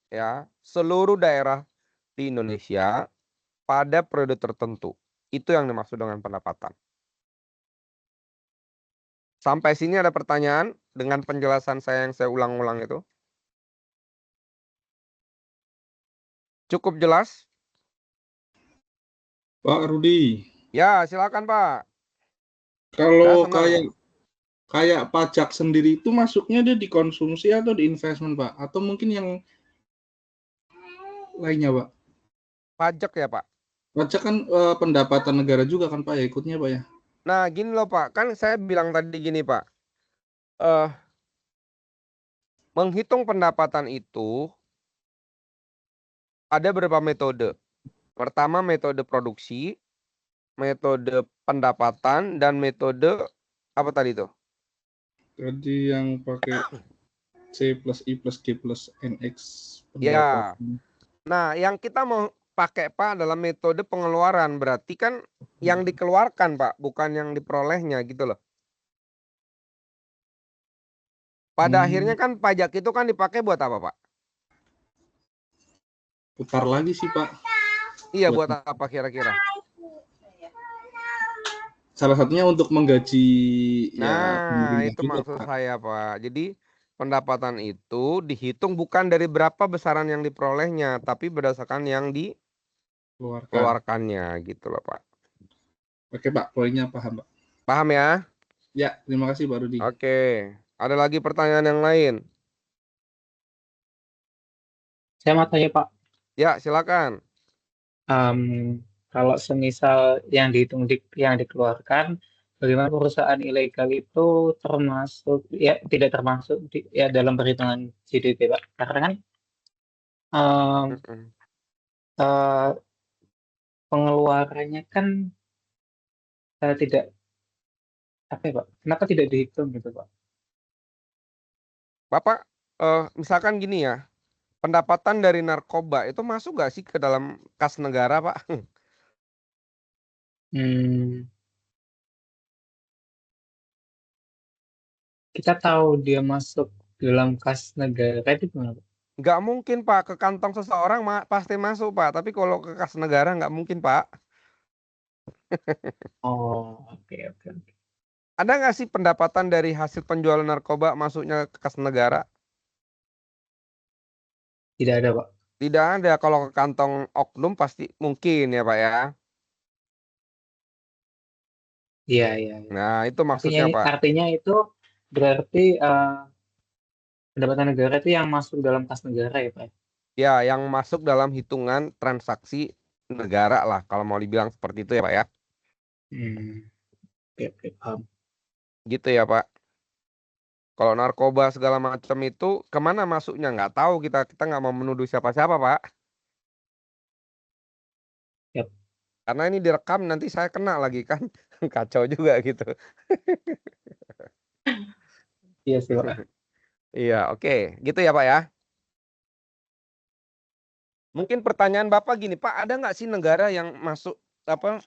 ya, seluruh daerah di Indonesia pada periode tertentu. Itu yang dimaksud dengan pendapatan. Sampai sini ada pertanyaan dengan penjelasan saya yang saya ulang-ulang itu? Cukup jelas? Pak Rudi, Ya, silakan Pak. Saya kalau senang. kayak pajak sendiri itu masuknya dia di konsumsi atau di investment, Pak? Atau mungkin yang lainnya, Pak? Pajak ya Pak. Pajak kan pendapatan negara juga kan, Pak, ya ikutnya, Pak ya? Nah, gini loh Pak, kan saya bilang tadi gini Pak. Eh, menghitung pendapatan itu ada beberapa metode. Pertama metode produksi, metode pendapatan, dan metode apa tadi tuh? Jadi yang pakai C plus I plus G plus NX Ya. pendapatan. Nah, yang kita mau pakai Pak adalah metode pengeluaran. Berarti kan yang dikeluarkan Pak, bukan yang diperolehnya gitu loh. Pada akhirnya kan pajak itu kan dipakai buat apa Pak? Putar lagi sih, Pak. Iya, buat apa kira-kira? Salah satunya untuk menggaji ya Nah, pemerintah itu juga, maksud Pak. saya Pak. Jadi pendapatan itu dihitung bukan dari berapa besaran yang diperolehnya, tapi berdasarkan yang Keluarkan. dikeluarkannya gitu loh Pak. Oke, Pak. Poinnya paham, Pak. Paham ya? Ya, terima kasih, Pak Rudi. Oke. Ada lagi pertanyaan yang lain? Saya mau tanya Pak, Ya, silakan. em, kalau semisal yang yang dikeluarkan, bagaimana perusahaan ilegal itu termasuk ya tidak termasuk ya dalam perhitungan GDP Pak? Karena kan em, Mm-mm. eh, pengeluarannya kan tidak apa ya Pak? Kenapa tidak dihitung gitu Pak? Bapak, misalkan gini ya, pendapatan dari narkoba itu masuk gak sih ke dalam kas negara, Pak? Hmm, kita tahu dia masuk dalam kas negara itu gimana Pak? Nggak mungkin, Pak. Ke kantong seseorang pasti masuk, Pak. Tapi kalau ke kas negara nggak mungkin, Pak. Oh, oke oke oke. Ada nggak sih pendapatan dari hasil penjualan narkoba masuknya ke kas negara? Tidak ada Pak. Tidak ada. Kalau ke kantong oknum pasti mungkin ya, Pak ya. Iya iya. Iya. Nah, itu Artinya maksudnya, Pak. artinya itu berarti pendapatan negara itu yang masuk dalam kas negara ya Pak? Ya, yang masuk dalam hitungan transaksi negara lah. Kalau mau dibilang seperti itu ya, Pak ya. Hmm, oke oke paham. Gitu ya, Pak. Kalau narkoba segala macam itu kemana masuknya nggak tahu kita nggak mau menuduh siapa-siapa Pak. Yap. Karena ini direkam nanti saya kena lagi kan kacau juga gitu. Iya sih Pak. Iya oke gitu ya Pak ya. Mungkin pertanyaan Bapak gini Pak, ada nggak sih negara yang masuk apa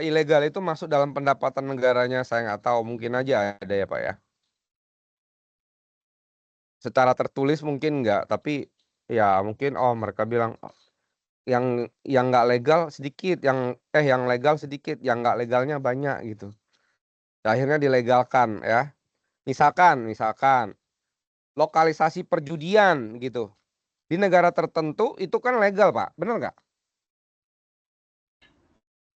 ilegal itu masuk dalam pendapatan negaranya? Saya nggak tahu, mungkin aja ada ya Pak ya. Secara tertulis mungkin nggak, tapi ya mungkin oh mereka bilang yang nggak legal sedikit, yang legal sedikit, yang nggak legalnya banyak gitu. Akhirnya dilegalkan ya. Misalkan lokalisasi perjudian gitu. Di negara tertentu itu kan legal, Pak. Benar nggak?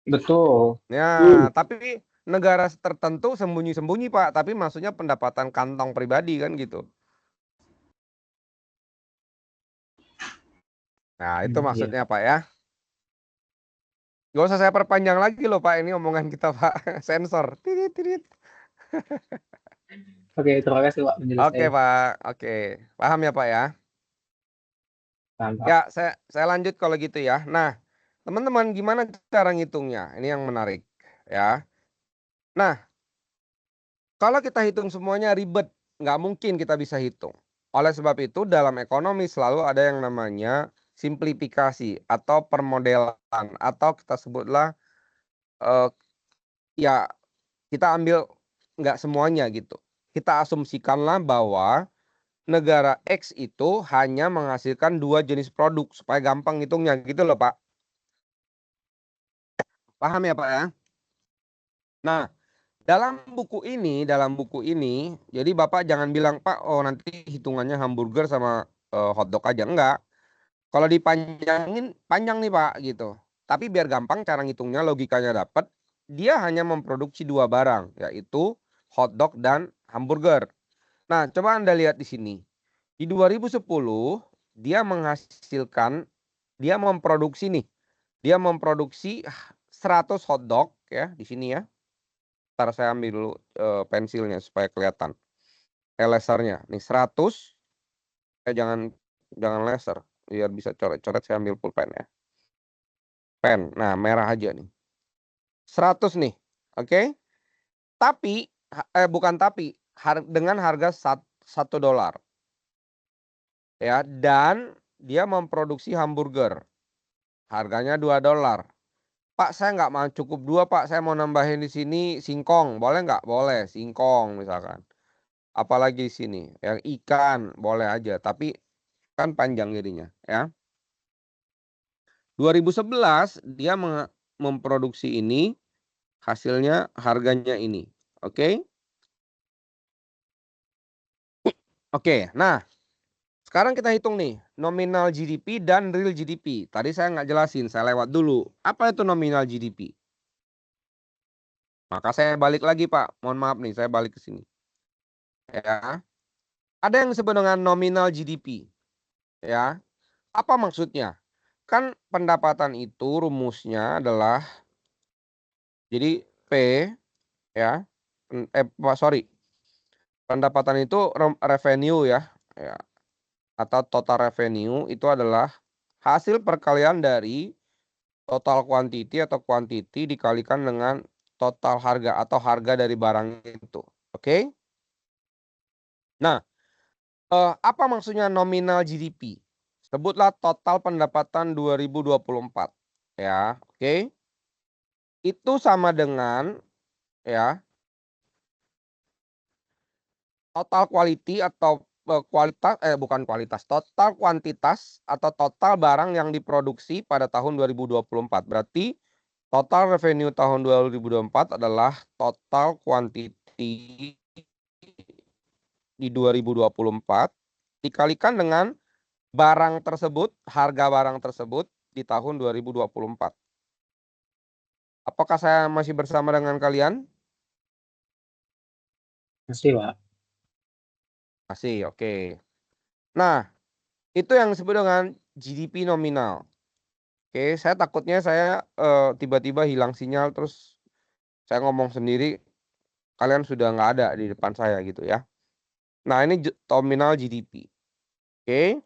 Betul. Ya, tapi negara tertentu sembunyi-sembunyi, Pak. Tapi maksudnya pendapatan kantong pribadi kan gitu. Nah, itu Iya. maksudnya, Pak ya. Gak usah saya perpanjang lagi loh, Pak. Ini omongan kita, Pak. Sensor. Tirit, tirit. Oke, terima kasih Pak Oke, penjelasannya. Pak. Oke. Paham ya, Pak ya? Paham Pak. Ya, saya lanjut kalau gitu ya. Nah, teman-teman gimana cara ngitungnya? Ini yang menarik ya. Nah, kalau kita hitung semuanya ribet, nggak mungkin kita bisa hitung. Oleh sebab itu dalam ekonomi selalu ada yang namanya simplifikasi atau permodelan atau kita sebutlah eh, ya kita ambil nggak semuanya gitu. Kita asumsikanlah bahwa negara X itu hanya menghasilkan 2 jenis produk supaya gampang hitungnya gitu loh Pak. Paham ya Pak ya? Nah, dalam buku ini, jadi Bapak jangan bilang Pak, oh nanti hitungannya hamburger sama hotdog aja enggak. Kalau dipanjangin, panjang nih Pak gitu. Tapi biar gampang cara ngitungnya, logikanya dapat, dia hanya memproduksi 2 barang, yaitu hotdog dan hamburger. Nah, coba Anda lihat di sini. Di 2010 dia memproduksi nih. Dia memproduksi 100 hotdog ya di sini ya. Ntar saya ambil dulu pensilnya supaya kelihatan. Lasernya. Nih 100. Jangan laser biar bisa coret-coret, saya ambil pulpen ya. Pen. Nah, merah aja nih. 100 nih. Oke. Tapi bukan tapi, dengan harga $1. Ya, dan dia memproduksi hamburger. Harganya $2. Pak, saya nggak mau cukup 2, Pak. Saya mau nambahin di sini singkong. Boleh nggak? Boleh, singkong misalkan. Apalagi di sini, yang ikan boleh aja, tapi kan panjang jadinya, ya. 2011 dia memproduksi ini, hasilnya harganya ini. Oke. Oke, nah sekarang kita hitung nih nominal GDP dan real GDP. Tadi saya nggak jelasin, saya lewat dulu. Apa itu nominal GDP? Maka saya balik lagi Pak, mohon maaf nih, saya balik ke sini. Ya, ada yang disebut dengan nominal GDP. Ya, apa maksudnya? Kan pendapatan itu rumusnya adalah, jadi P ya, pendapatan itu revenue ya, atau total revenue itu adalah hasil perkalian dari total quantity atau quantity dikalikan dengan total harga atau harga dari barang itu. Oke? Nah, apa maksudnya nominal GDP? Sebutlah total pendapatan 2024. Ya, oke. Itu sama dengan ya total quality atau total kuantitas atau total barang yang diproduksi pada tahun 2024. Berarti total revenue tahun 2024 adalah total quantity di 2024 dikalikan dengan barang tersebut, harga barang tersebut di tahun 2024. Apakah saya masih bersama dengan kalian? Masih, Pak. Masih, oke. Nah, itu yang disebut dengan GDP nominal. Oke, saya takutnya saya tiba-tiba hilang sinyal terus saya ngomong sendiri, kalian sudah nggak ada di depan saya gitu ya. Nah, ini nominal GDP. Oke.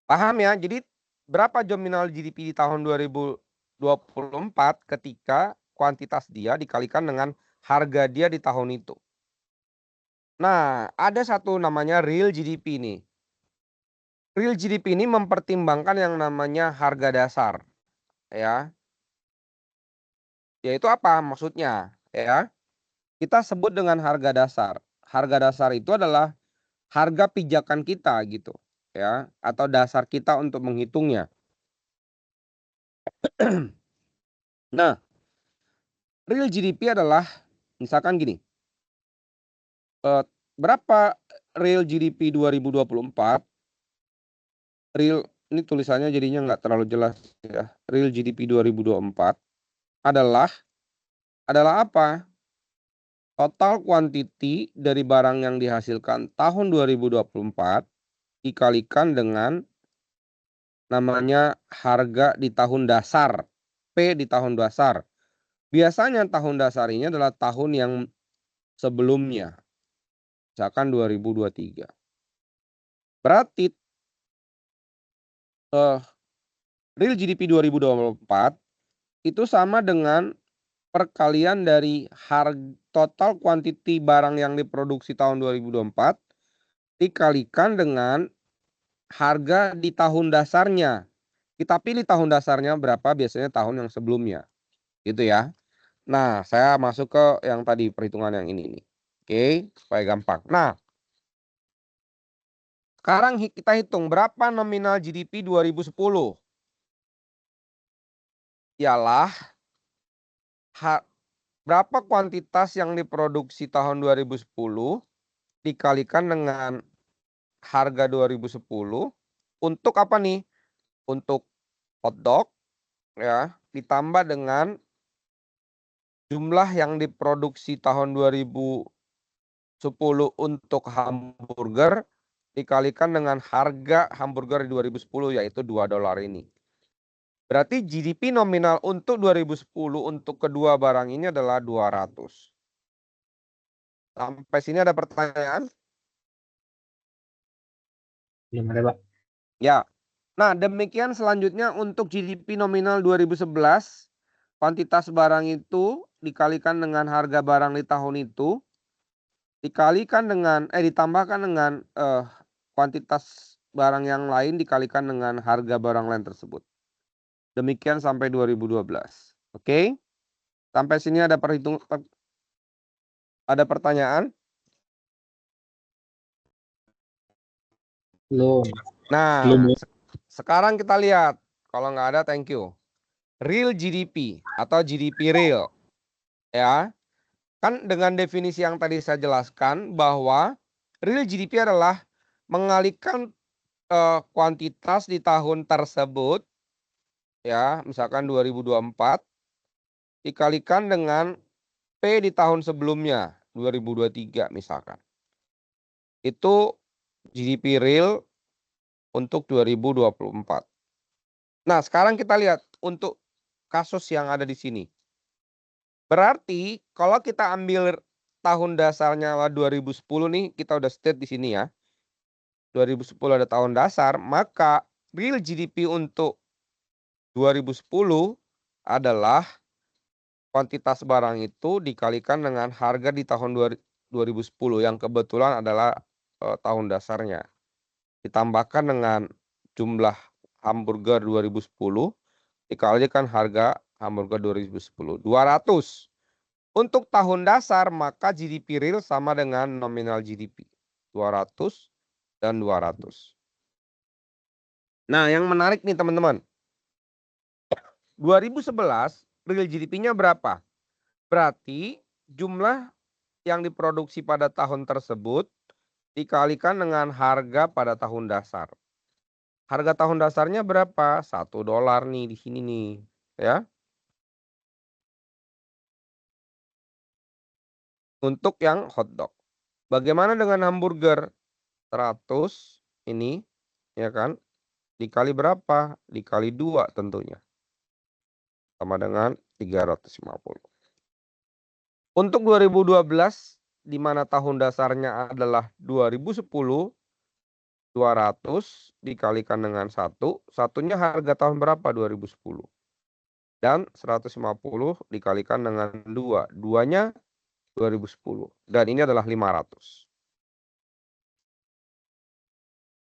Paham ya? Jadi berapa nominal GDP di tahun 2024 ketika kuantitas dia dikalikan dengan harga dia di tahun itu. Nah, ada satu namanya real GDP nih. Real GDP ini mempertimbangkan yang namanya harga dasar, ya. Yaitu apa maksudnya, ya? Kita sebut dengan harga dasar. Harga dasar itu adalah harga pijakan kita gitu, ya, atau dasar kita untuk menghitungnya. Nah, real GDP adalah misalkan gini. Berapa real GDP 2024? Real, ini tulisannya jadinya nggak terlalu jelas ya. Real GDP 2024 adalah apa? Total quantity dari barang yang dihasilkan tahun 2024 dikalikan dengan namanya harga di tahun dasar. P di tahun dasar. Biasanya tahun dasar ini adalah tahun yang sebelumnya. Misalkan 2023. Berarti real GDP 2024 itu sama dengan perkalian dari total quantity barang yang diproduksi tahun 2024 dikalikan dengan harga di tahun dasarnya. Kita pilih tahun dasarnya berapa, biasanya tahun yang sebelumnya. Gitu ya. Nah, saya masuk ke yang tadi perhitungan yang ini nih. Oke, supaya gampang. Nah, sekarang kita hitung berapa nominal GDP 2010. Ialah berapa kuantitas yang diproduksi tahun 2010 dikalikan dengan harga 2010 untuk apa nih? Untuk hotdog ya, ditambah dengan jumlah yang diproduksi tahun 2010 untuk hamburger dikalikan dengan harga hamburger di 2010 yaitu $2 ini. Berarti GDP nominal untuk 2010 untuk kedua barang ini adalah 200. Sampai sini ada pertanyaan? Belum ada, Pak. Ya. Nah, demikian selanjutnya untuk GDP nominal 2011, kuantitas barang itu dikalikan dengan harga barang di tahun itu, ditambahkan dengan kuantitas barang yang lain dikalikan dengan harga barang lain tersebut. Demikian sampai 2012. Oke? Sampai sini ada pertanyaan? Belum. Nah, Belum. sekarang kita lihat. Kalau nggak ada, thank you. Real GDP atau GDP real. Ya. Kan dengan definisi yang tadi saya jelaskan bahwa real GDP adalah mengalihkan kuantitas di tahun tersebut, ya, misalkan 2024, dikalikan dengan P di tahun sebelumnya, 2023 misalkan. Itu GDP real untuk 2024. Nah, sekarang kita lihat untuk kasus yang ada di sini. Berarti kalau kita ambil tahun dasarnya 2010 nih, kita udah state di sini ya. 2010 ada tahun dasar, maka real GDP untuk 2010 adalah kuantitas barang itu dikalikan dengan harga di tahun 2010 yang kebetulan adalah tahun dasarnya. Ditambahkan dengan jumlah hamburger 2010 dikalikan harga hamburger 2010. 200. Untuk tahun dasar maka GDP real sama dengan nominal GDP. 200 dan 200. Nah, yang menarik nih teman-teman. 2011 real GDP-nya berapa? Berarti jumlah yang diproduksi pada tahun tersebut dikalikan dengan harga pada tahun dasar. Harga tahun dasarnya berapa? $1 nih di sini nih, ya. Untuk yang hotdog. Bagaimana dengan hamburger? 100 ini, ya kan? Dikali berapa? Dikali 2 tentunya. Sama dengan 350. Untuk 2012, di mana tahun dasarnya adalah 2010, 200 dikalikan dengan 1. Satunya harga tahun berapa? 2010. Dan 150 dikalikan dengan 2. Duanya 2010. Dan ini adalah 500.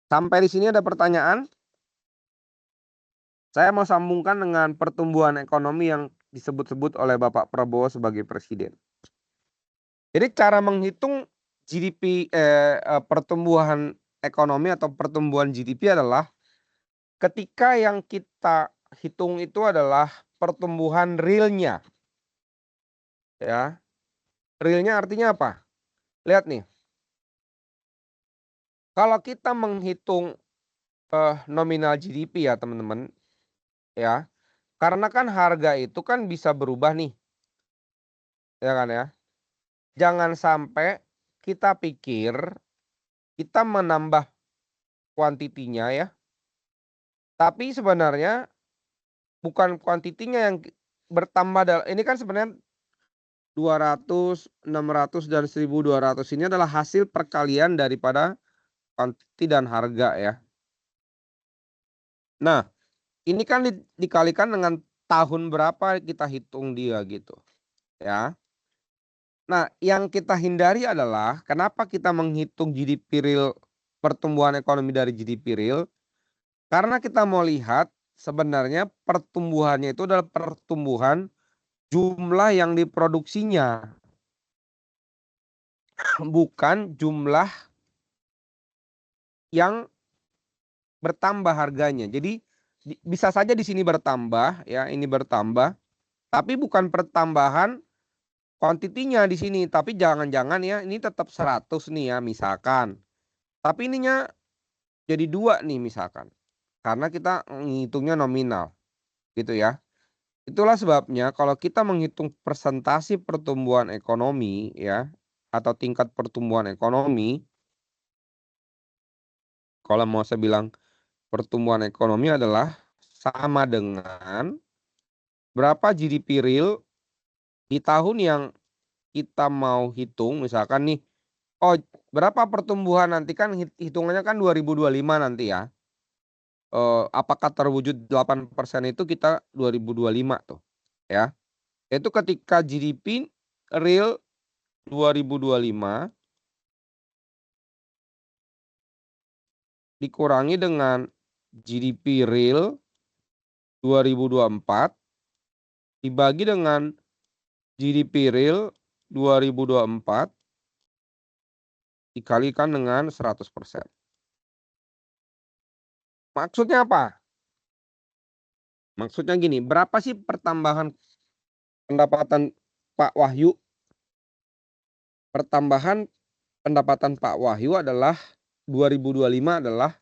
Sampai di sini ada pertanyaan? Saya mau sambungkan dengan pertumbuhan ekonomi yang disebut-sebut oleh Bapak Prabowo sebagai presiden. Jadi cara menghitung GDP pertumbuhan ekonomi atau pertumbuhan GDP adalah ketika yang kita hitung itu adalah pertumbuhan realnya. Ya. Realnya artinya apa? Lihat nih. Kalau kita menghitung nominal GDP ya teman-teman, ya, karena kan harga itu kan bisa berubah nih, ya kan ya. Jangan sampai kita pikir kita menambah kuantitinya ya, tapi sebenarnya bukan kuantitinya yang bertambah. Ini kan sebenarnya 200, 600 dan 1200 ini adalah hasil perkalian daripada kuantiti dan harga ya. Nah, ini kan dikalikan dengan tahun berapa kita hitung dia gitu. Ya. Nah, yang kita hindari adalah kenapa kita menghitung GDP real, pertumbuhan ekonomi dari GDP real? Karena kita mau lihat sebenarnya pertumbuhannya itu adalah pertumbuhan jumlah yang diproduksinya. Bukan jumlah yang bertambah harganya. Jadi bisa saja di sini bertambah ya, ini bertambah, tapi bukan pertambahan kuantitinya di sini, tapi jangan-jangan ya ini tetap 100 nih ya misalkan. Tapi ininya jadi 2 nih misalkan. Karena kita ngitungnya nominal gitu ya. Itulah sebabnya kalau kita menghitung persentase pertumbuhan ekonomi ya atau tingkat pertumbuhan ekonomi, kalau mau saya bilang pertumbuhan ekonomi adalah sama dengan berapa GDP real di tahun yang kita mau hitung, misalkan nih, oh berapa pertumbuhan nanti kan hitungannya kan 2025 nanti ya. Apakah terwujud 8% itu kita 2025 tuh ya. Itu ketika GDP real 2025 dikurangi dengan GDP real 2024 dibagi dengan GDP real 2024 dikalikan dengan 100%. Maksudnya apa? Maksudnya gini, berapa sih pertambahan pendapatan Pak Wahyu? Pertambahan pendapatan Pak Wahyu adalah 2025 adalah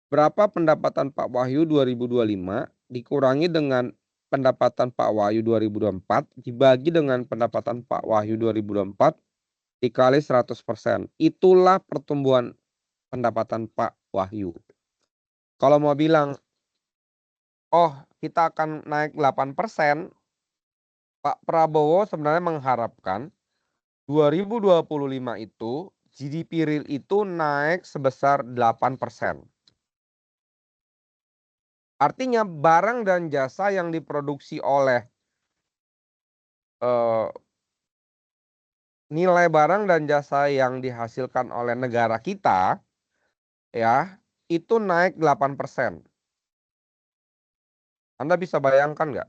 berapa pendapatan Pak Wahyu 2025 dikurangi dengan pendapatan Pak Wahyu 2024 dibagi dengan pendapatan Pak Wahyu 2024 dikali 100%. Itulah pertumbuhan pendapatan Pak Wahyu. Kalau mau bilang, oh kita akan naik 8%, Pak Prabowo sebenarnya mengharapkan 2025 itu GDP real itu naik sebesar 8%. Artinya barang dan jasa yang diproduksi oleh nilai barang dan jasa yang dihasilkan oleh negara kita ya itu naik 8%. Anda bisa bayangkan nggak?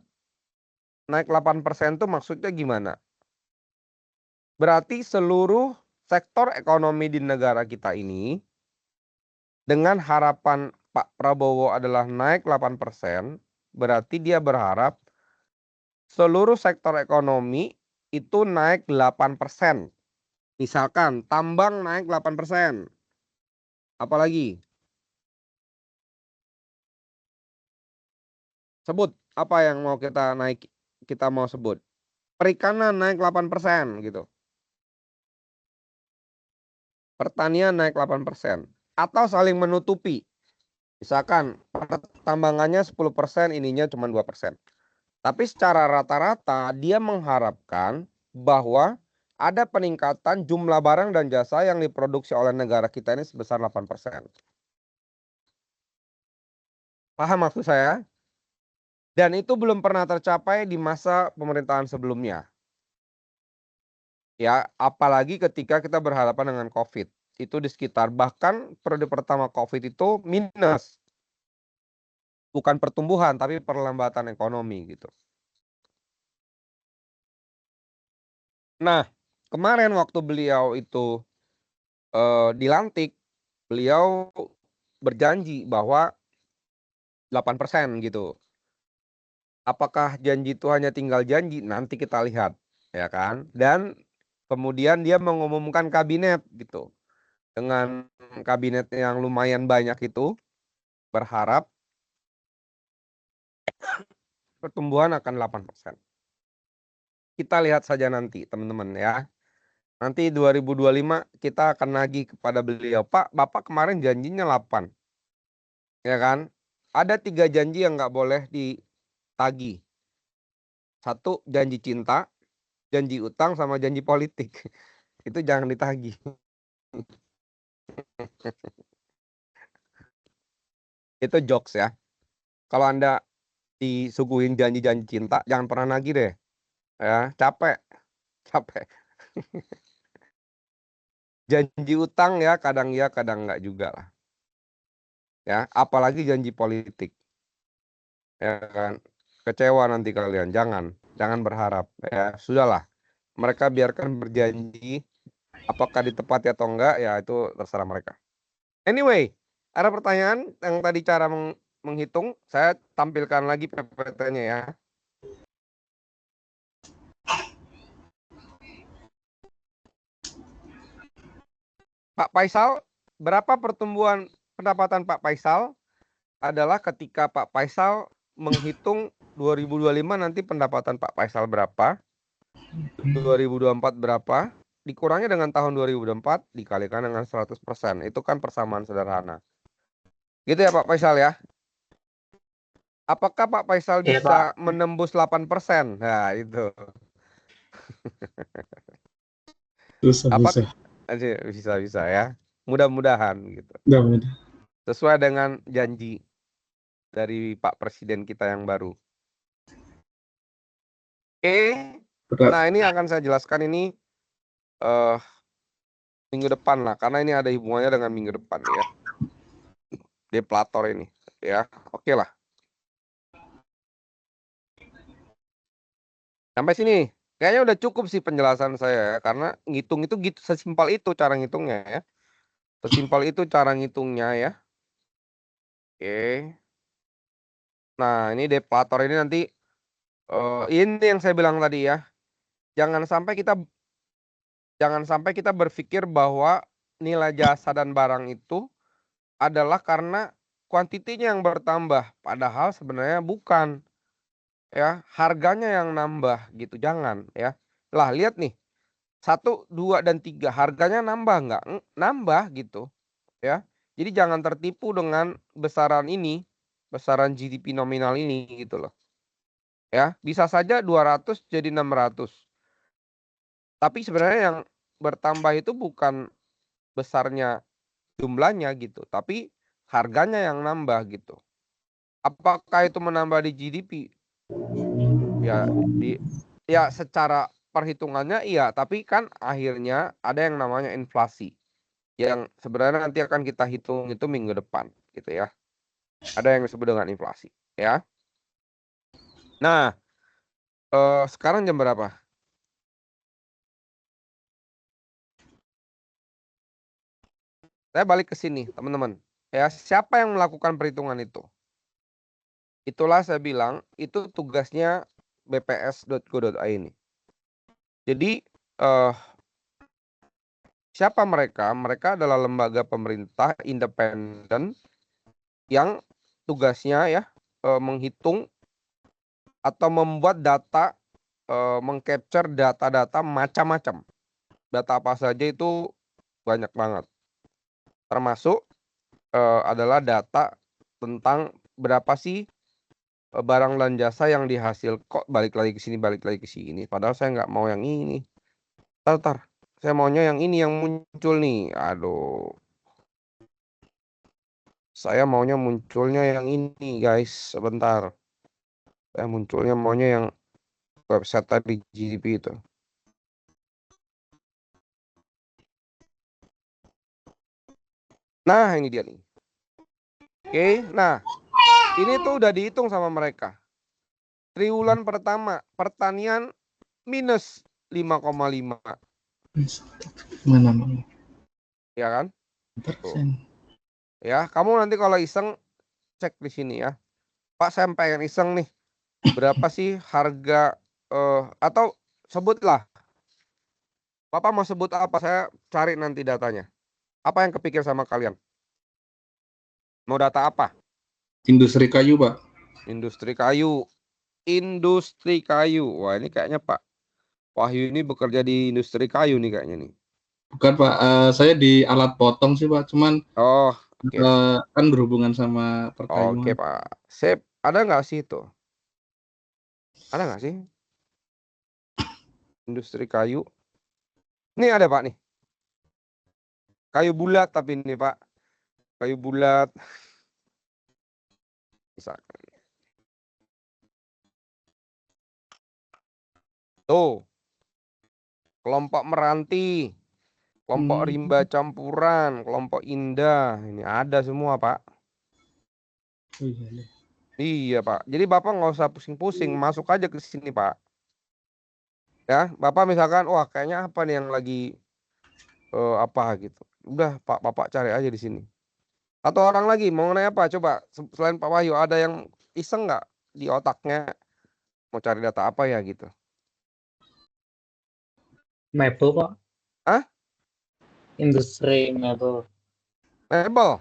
Naik 8% itu maksudnya gimana? Berarti seluruh sektor ekonomi di negara kita ini dengan harapan Pak Prabowo adalah naik 8%, berarti dia berharap seluruh sektor ekonomi itu naik 8%. Misalkan tambang naik 8%. Apalagi? Sebut apa yang mau kita naik, kita mau sebut. Perikanan naik 8% gitu. Pertanian naik 8%. Atau saling menutupi. Misalkan pertambangannya 10%, ininya cuma 2%. Tapi secara rata-rata dia mengharapkan bahwa ada peningkatan jumlah barang dan jasa yang diproduksi oleh negara kita ini sebesar 8%. Paham maksud saya? Dan itu belum pernah tercapai di masa pemerintahan sebelumnya. Ya, apalagi ketika kita berhadapan dengan COVID. Itu di sekitar, bahkan periode pertama COVID itu minus. Bukan pertumbuhan, tapi perlambatan ekonomi gitu. Nah, kemarin waktu beliau itu dilantik, beliau berjanji bahwa 8% gitu. Apakah janji itu hanya tinggal janji? Nanti kita lihat, ya kan? Dan kemudian dia mengumumkan kabinet gitu. Dengan kabinet yang lumayan banyak itu, berharap pertumbuhan akan 8%. Kita lihat saja nanti, teman-teman ya. Nanti 2025 kita akan nagih kepada beliau, Pak, Bapak kemarin janjinya 8. Ya kan? Ada 3 janji yang nggak boleh ditagih. 1, janji cinta, janji utang, sama janji politik. Itu jangan ditagih. Itu jokes ya. Kalau Anda disuguhin janji-janji cinta, jangan pernah nagih deh. Ya, capek. Capek. Janji utang ya kadang enggak juga lah. Ya, apalagi janji politik. Ya kan. Kecewa nanti kalian. Jangan berharap ya. Sudahlah. Mereka biarkan berjanji, apakah ditepati atau enggak ya itu terserah mereka. Anyway, ada pertanyaan yang tadi cara menghitung, saya tampilkan lagi PPT-nya ya. Pak Faisal, berapa pertumbuhan pendapatan Pak Faisal adalah ketika Pak Faisal menghitung 2025 nanti pendapatan Pak Faisal berapa, 2024 berapa, dikurangi dengan tahun 2024 dikalikan dengan 100%. Itu kan persamaan sederhana. Gitu ya Pak Faisal ya. Apakah Pak Faisal Iya, bisa Pak. menembus 8%? Nah, itu. Susah, Apa susah. bisa ya. Mudah-mudahan gitu. Mudah-mudahan. Sesuai dengan janji dari Pak Presiden kita yang baru. Berat. Nah ini akan saya jelaskan ini minggu depan lah, karena ini ada hubungannya dengan minggu depan ya. Deflator ini ya. Oke lah. Sampai sini kayaknya udah cukup sih penjelasan saya ya, karena ngitung itu gitu, sesimpel itu cara ngitungnya ya. Sesimpel itu cara ngitungnya ya. Oke. Nah, ini deflator ini nanti ini yang saya bilang tadi ya. Jangan sampai kita berpikir bahwa nilai jasa dan barang itu adalah karena kuantitinya yang bertambah, padahal sebenarnya bukan. Ya, harganya yang nambah gitu, jangan ya. Lah, lihat nih. 1, 2 dan 3 harganya nambah nggak? Nambah gitu ya. Jadi jangan tertipu dengan besaran ini, besaran GDP nominal ini gitu loh. Ya, bisa saja 200 jadi 600. Tapi sebenarnya yang bertambah itu bukan besarnya jumlahnya gitu, tapi harganya yang nambah gitu. Apakah itu menambah di GDP? Ya secara perhitungannya iya, tapi kan akhirnya ada yang namanya inflasi. Yang sebenarnya nanti akan kita hitung itu minggu depan gitu ya. Ada yang disebut dengan inflasi ya. Nah, sekarang jam berapa? Saya balik ke sini, teman-teman. Ya, siapa yang melakukan perhitungan itu? Itulah saya bilang, itu tugasnya bps.go.id. Jadi, siapa mereka? Mereka adalah lembaga pemerintah independen yang tugasnya ya menghitung atau membuat data, mengcapture data-data macam-macam. Data apa saja itu banyak banget. Termasuk adalah data tentang berapa sih barang dan jasa yang dihasil. Kok balik lagi ke sini. Padahal saya nggak mau yang ini. Tar. Saya maunya yang ini yang muncul nih. Aduh. Saya maunya munculnya yang ini guys. Sebentar. Saya maunya yang website tadi GDP itu. Nah, ini dia nih. Oke, nah ini tuh udah dihitung sama mereka. Triwulan pertama pertanian minus 5,5. Mana? Ya kan? Persen. Ya, kamu nanti kalau iseng cek di sini ya. Pak, saya pengen iseng nih. Berapa sih harga atau sebutlah. Bapak mau sebut apa? Saya cari nanti datanya. Apa yang kepikir sama kalian? Mau data apa? Industri kayu, Pak. Industri kayu. Wah, ini kayaknya Pak Wahyu ini bekerja di industri kayu nih kayaknya nih. Bukan, Pak. Saya di alat potong sih, Pak. Cuman Oh, oke. kan berhubungan sama Oke, perkayuan. Pak. Sip. Ada nggak sih itu? Ada nggak sih? Industri kayu. Ini ada Pak nih. Kayu bulat tapi ini Pak. Kayu bulat. Misalkan. Tuh. Kelompok meranti. Kelompok rimba campuran. Kelompok indah. Ini ada semua Pak. Oh, iya. Iya Pak. Jadi Bapak nggak usah pusing-pusing. Masuk aja ke sini Pak. Ya, Bapak misalkan, wah kayaknya apa nih yang lagi apa gitu. Udah Pak, Bapak cari aja di sini. Atau orang lagi mau nanya apa? Coba selain Pak Wahyu ada yang iseng nggak di otaknya mau cari data apa ya gitu? Mebel, Pak. Hah? Industri mebel. Mebel?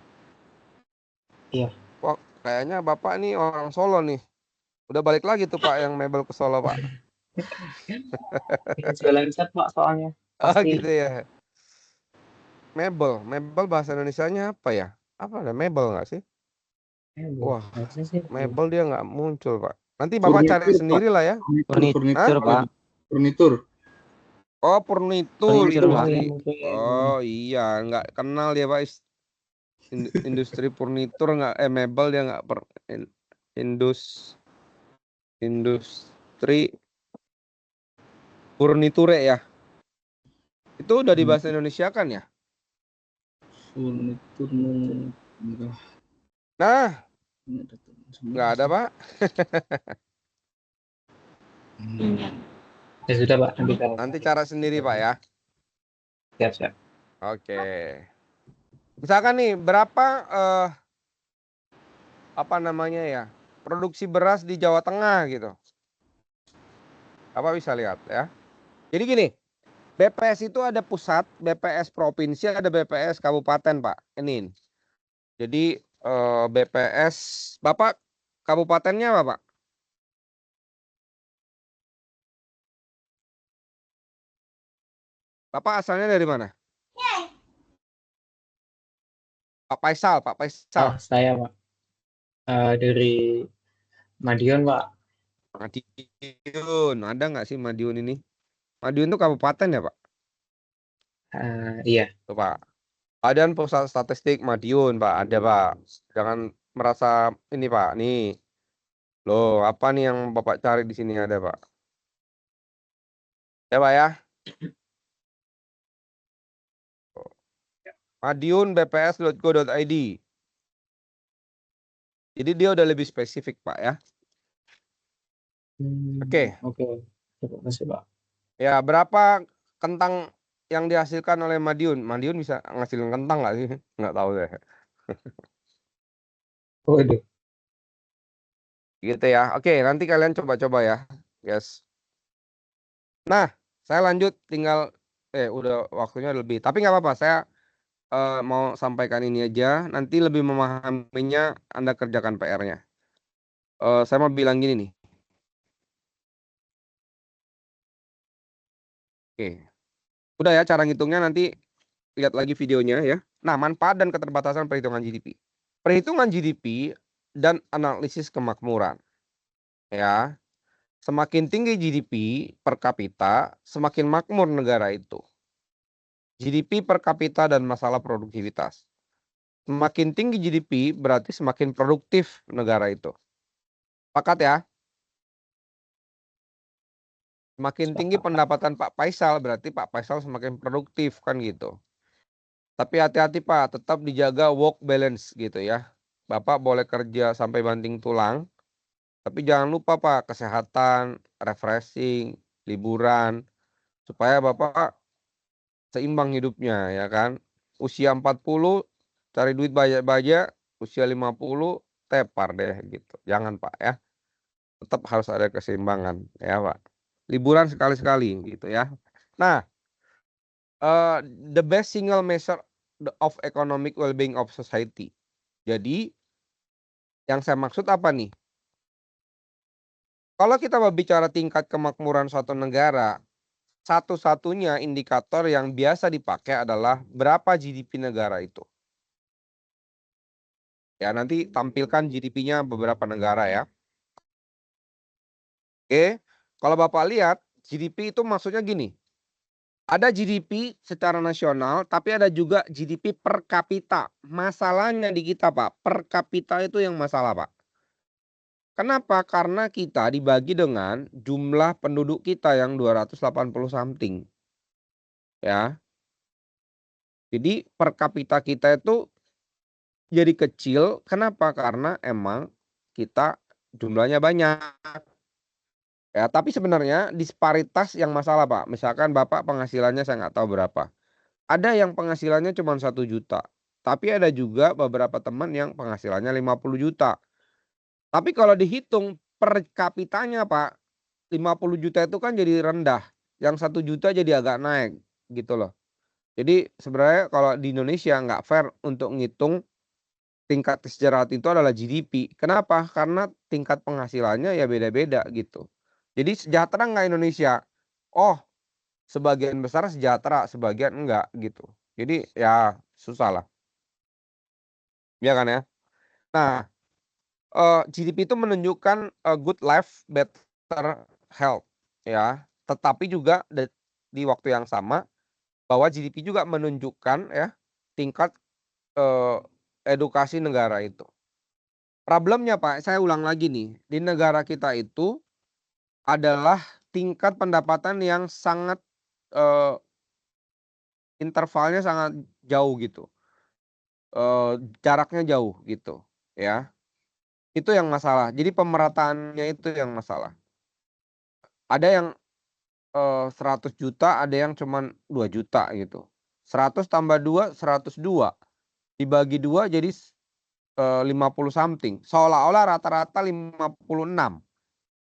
Iya. Wah, kayaknya Bapak nih orang Solo nih. Udah balik lagi tuh Pak yang mebel ke Solo Pak. Jualan cat Pak soalnya Oh pasti gitu ya. Mebel bahasa Indonesianya apa ya? Apa ada mebel nggak sih? Wah, harusnya sih mebel dia nggak muncul Pak. Nanti Bapak cari Furnitur, Pak. sendiri lah ya. Hah? Furnitur, Furnitur, Pak. Furnitur. Oh, Furnitur Furnitur, Pak. industri. ya mungkin. Oh iya, nggak kenal dia Pak. Industri furnitur nggak, mebel dia nggak industri furniture ya. Itu udah dibahasa Indonesia kan ya? Furnitur. Nah, nggak ada Pak. Ya sudah Pak, Nanti cara sendiri Pak ya. siap. Oke. Misalkan nih berapa apa namanya ya, produksi beras di Jawa Tengah gitu. Apa bisa lihat ya. Jadi gini, BPS itu ada pusat, BPS provinsi, ada BPS kabupaten Pak. Ini. Jadi BPS, Bapak kabupatennya apa Pak? Bapak asalnya dari mana? Pak Faisal, Pak Faisal. Saya Pak dari Madiun Pak. Madiun, ada nggak sih Madiun ini? Madiun itu kabupaten ya Pak? Iya. Tuh Pak. Badan Pusat Statistik Madiun Pak, ada Pak. Jangan merasa ini Pak, nih. Loh, apa nih yang Bapak cari di sini ada Pak? Ya Pak ya. Madiun bps.go.id. Jadi dia udah lebih spesifik Pak ya. Oke. Terima kasih Pak. Ya, berapa kentang yang dihasilkan oleh Madiun? Madiun bisa ngasilin kentang nggak sih? Nggak tahu deh. Waduh. Gitu ya. Oke, nanti kalian coba-coba ya. Yes. Nah, saya lanjut tinggal udah waktunya lebih. Tapi nggak apa-apa, saya mau sampaikan ini aja. Nanti lebih memahaminya Anda kerjakan PR-nya. Saya mau bilang gini nih. Oke. Udah ya cara ngitungnya, nanti lihat lagi videonya ya. Nah, manfaat dan keterbatasan perhitungan GDP. Perhitungan GDP dan analisis kemakmuran. Ya. Semakin tinggi GDP per kapita, semakin makmur negara itu. GDP per kapita dan masalah produktivitas. Semakin tinggi GDP berarti semakin produktif negara itu. Sepakat ya? Semakin tinggi pendapatan Pak Faisal berarti Pak Faisal semakin produktif kan gitu. Tapi hati-hati Pak, tetap dijaga work balance gitu ya. Bapak boleh kerja sampai banting tulang, tapi jangan lupa Pak kesehatan, refreshing, liburan, supaya Bapak seimbang hidupnya ya kan. Usia 40 cari duit banyak-banyak, usia 50 tepar deh gitu. Jangan Pak ya. Tetap harus ada keseimbangan ya Pak. Liburan sekali-sekali gitu ya. Nah, the best single measure of economic well-being of society. Jadi yang saya maksud apa nih? Kalau kita berbicara tingkat kemakmuran suatu negara, satu-satunya indikator yang biasa dipakai adalah berapa GDP negara itu. Ya, nanti tampilkan GDP-nya beberapa negara ya. Oke, kalau Bapak lihat, GDP itu maksudnya gini. Ada GDP secara nasional, tapi ada juga GDP per kapita. Masalahnya di kita, Pak, per kapita itu yang masalah, Pak. Kenapa? Karena kita dibagi dengan jumlah penduduk kita yang 280 something. Ya. Jadi per kapita kita itu jadi kecil. Kenapa? Karena emang kita jumlahnya banyak. Ya, tapi sebenarnya disparitas yang masalah Pak. Misalkan Bapak penghasilannya saya nggak tahu berapa. Ada yang penghasilannya cuma 1 juta. Tapi ada juga beberapa teman yang penghasilannya 50 juta. Tapi kalau dihitung per kapitanya Pak, 50 juta itu kan jadi rendah. Yang 1 juta jadi agak naik gitu loh. Jadi sebenarnya kalau di Indonesia nggak fair untuk ngitung tingkat kesejahteraan itu adalah GDP. Kenapa? Karena tingkat penghasilannya ya beda-beda gitu. Jadi sejahtera nggak Indonesia? Oh, sebagian besar sejahtera, sebagian enggak gitu. Jadi ya susah lah. Ya kan ya? Nah, GDP itu menunjukkan good life, better health ya. Tetapi juga di waktu yang sama bahwa GDP juga menunjukkan ya tingkat edukasi negara itu. Problemnya Pak, saya ulang lagi nih, di negara kita itu adalah tingkat pendapatan yang sangat intervalnya sangat jauh gitu, jaraknya jauh gitu ya. Itu yang masalah. Jadi pemerataannya itu yang masalah. Ada yang 100 juta, ada yang cuman 2 juta gitu. 100 tambah 2, 102. Dibagi 2 jadi 50 something. Seolah-olah rata-rata 56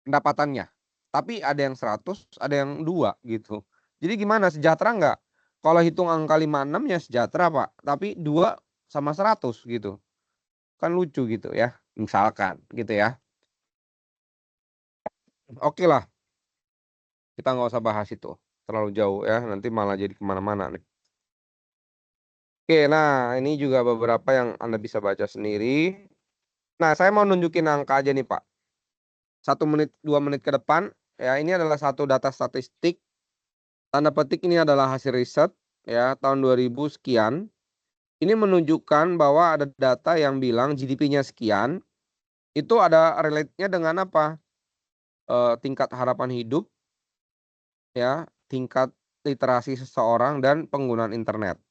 pendapatannya. Tapi ada yang 100, ada yang 2 gitu. Jadi gimana, sejahtera nggak? Kalau hitung angka 56 ya sejahtera Pak. Tapi 2 sama 100 gitu. Kan lucu gitu ya. Misalkan gitu ya. Oke lah. Kita nggak usah bahas itu. Terlalu jauh ya. Nanti malah jadi kemana-mana nih. Oke, nah ini juga beberapa yang Anda bisa baca sendiri. Nah, saya mau nunjukin angka aja nih Pak. 1 menit, 2 menit ke depan. Ya, ini adalah satu data statistik. Tanda petik ini adalah hasil riset ya tahun 2000 sekian. Ini menunjukkan bahwa ada data yang bilang GDP-nya sekian. Itu ada relate-nya dengan apa? Tingkat harapan hidup ya, tingkat literasi seseorang dan penggunaan internet.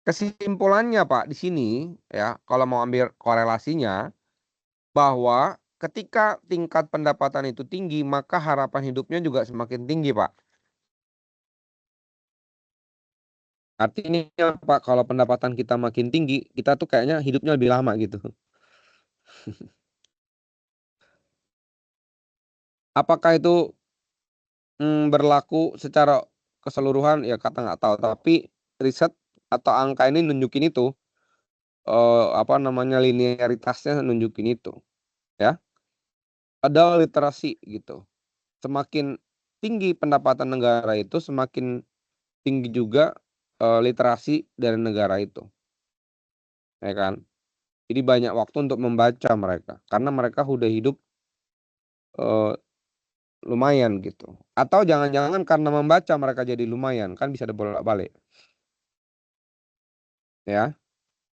Kesimpulannya Pak di sini ya, kalau mau ambil korelasinya bahwa ketika tingkat pendapatan itu tinggi, maka harapan hidupnya juga semakin tinggi Pak. Artinya Pak, kalau pendapatan kita makin tinggi, kita tuh kayaknya hidupnya lebih lama gitu. Apakah itu berlaku secara keseluruhan ya kata nggak tahu, tapi riset atau angka ini nunjukin itu, apa namanya, linearitasnya nunjukin itu ya. Ada literasi gitu. Semakin tinggi pendapatan negara itu, semakin tinggi juga literasi dari negara itu. Ya kan? Jadi banyak waktu untuk membaca mereka karena mereka udah hidup lumayan gitu. Atau jangan-jangan karena membaca mereka jadi lumayan, kan bisa bolak-balik ya,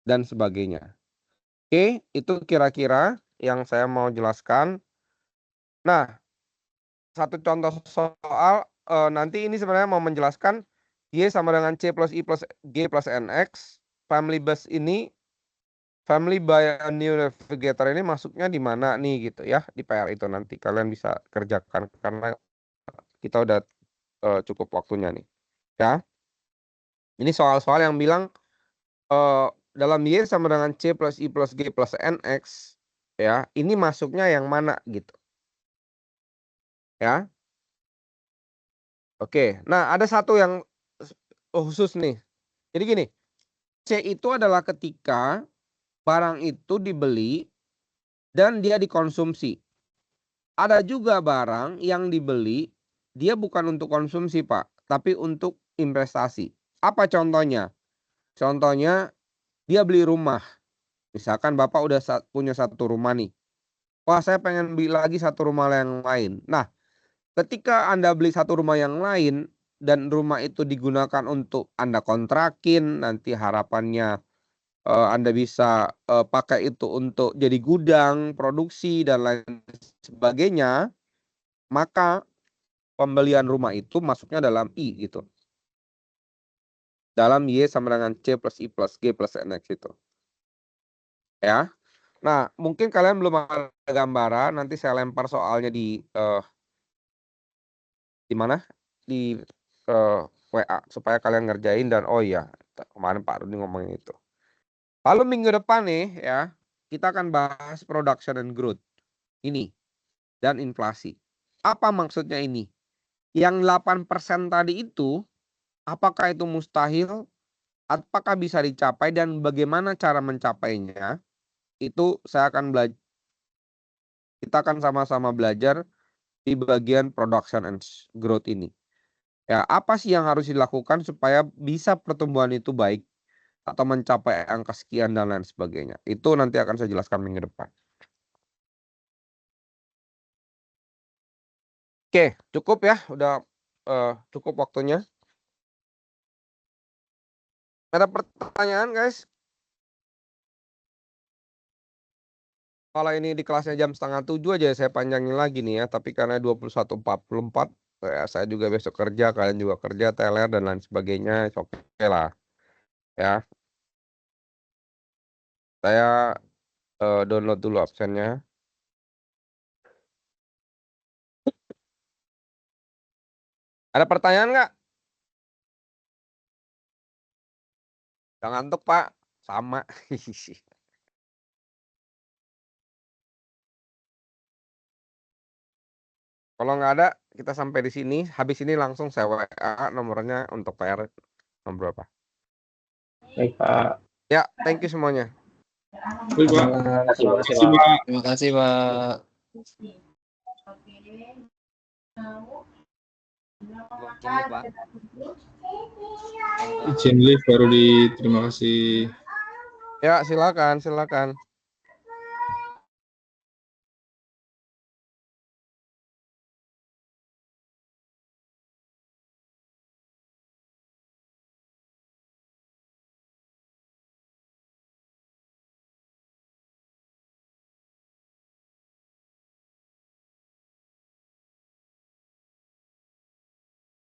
dan sebagainya. Oke, itu kira-kira yang saya mau jelaskan. Nah, satu contoh soal nanti ini sebenarnya mau menjelaskan Y sama dengan C plus I plus G plus NX. Family bus ini, family by a new navigator ini masuknya di mana nih gitu ya, di PR itu nanti kalian bisa kerjakan karena kita udah cukup waktunya nih ya. Ini soal-soal yang bilang dalam Y sama dengan C plus I plus G plus NX ya, ini masuknya yang mana gitu ya. Oke, nah ada satu yang khusus nih. Jadi gini, C itu adalah ketika barang itu dibeli dan dia dikonsumsi. Ada juga barang yang dibeli, dia bukan untuk konsumsi Pak, tapi untuk investasi. Apa contohnya? Contohnya dia beli rumah. Misalkan Bapak udah punya satu rumah nih. Wah, saya pengen beli lagi satu rumah yang lain. Nah, ketika Anda beli satu rumah yang lain dan rumah itu digunakan untuk Anda kontrakin, nanti harapannya Anda bisa pakai itu untuk jadi gudang, produksi dan lain sebagainya, maka pembelian rumah itu masuknya dalam I gitu. Dalam Y sama dengan C plus I plus G plus NX itu. Ya. Nah, mungkin kalian belum ada gambaran, nanti saya lempar soalnya di mana? Di WA supaya kalian ngerjain dan oh iya, kemarin Pak Rudi ngomongin itu. Lalu minggu depan nih ya, kita akan bahas production and growth. Ini dan inflasi. Apa maksudnya ini? Yang 8% tadi itu apakah itu mustahil apakah bisa dicapai dan bagaimana cara mencapainya, itu kita akan sama-sama belajar di bagian production and growth ini. Ya, apa sih yang harus dilakukan supaya bisa pertumbuhan itu baik atau mencapai angka sekian dan lain sebagainya. Itu nanti akan saya jelaskan minggu depan. Oke, cukup ya, udah cukup waktunya. Ada pertanyaan, guys? Kalau ini di kelasnya jam 6:30 aja saya panjangin lagi nih ya, tapi karena 21:44 ya saya juga besok kerja, kalian juga kerja, teler dan lain sebagainya, oke lah. Ya. Saya download dulu absennya. Ada pertanyaan nggak? Jangan ngantuk, Pak. Sama. Kalau nggak ada, kita sampai di sini. Habis ini langsung saya WA nomornya untuk PR nomor berapa. Baik, Pak. Ya, thank you semuanya. Baik, Pak. Terima kasih, Terima Pak. Terima kasih, Pak. Izin, Pak. izin live baru terima kasih. Ya, silakan.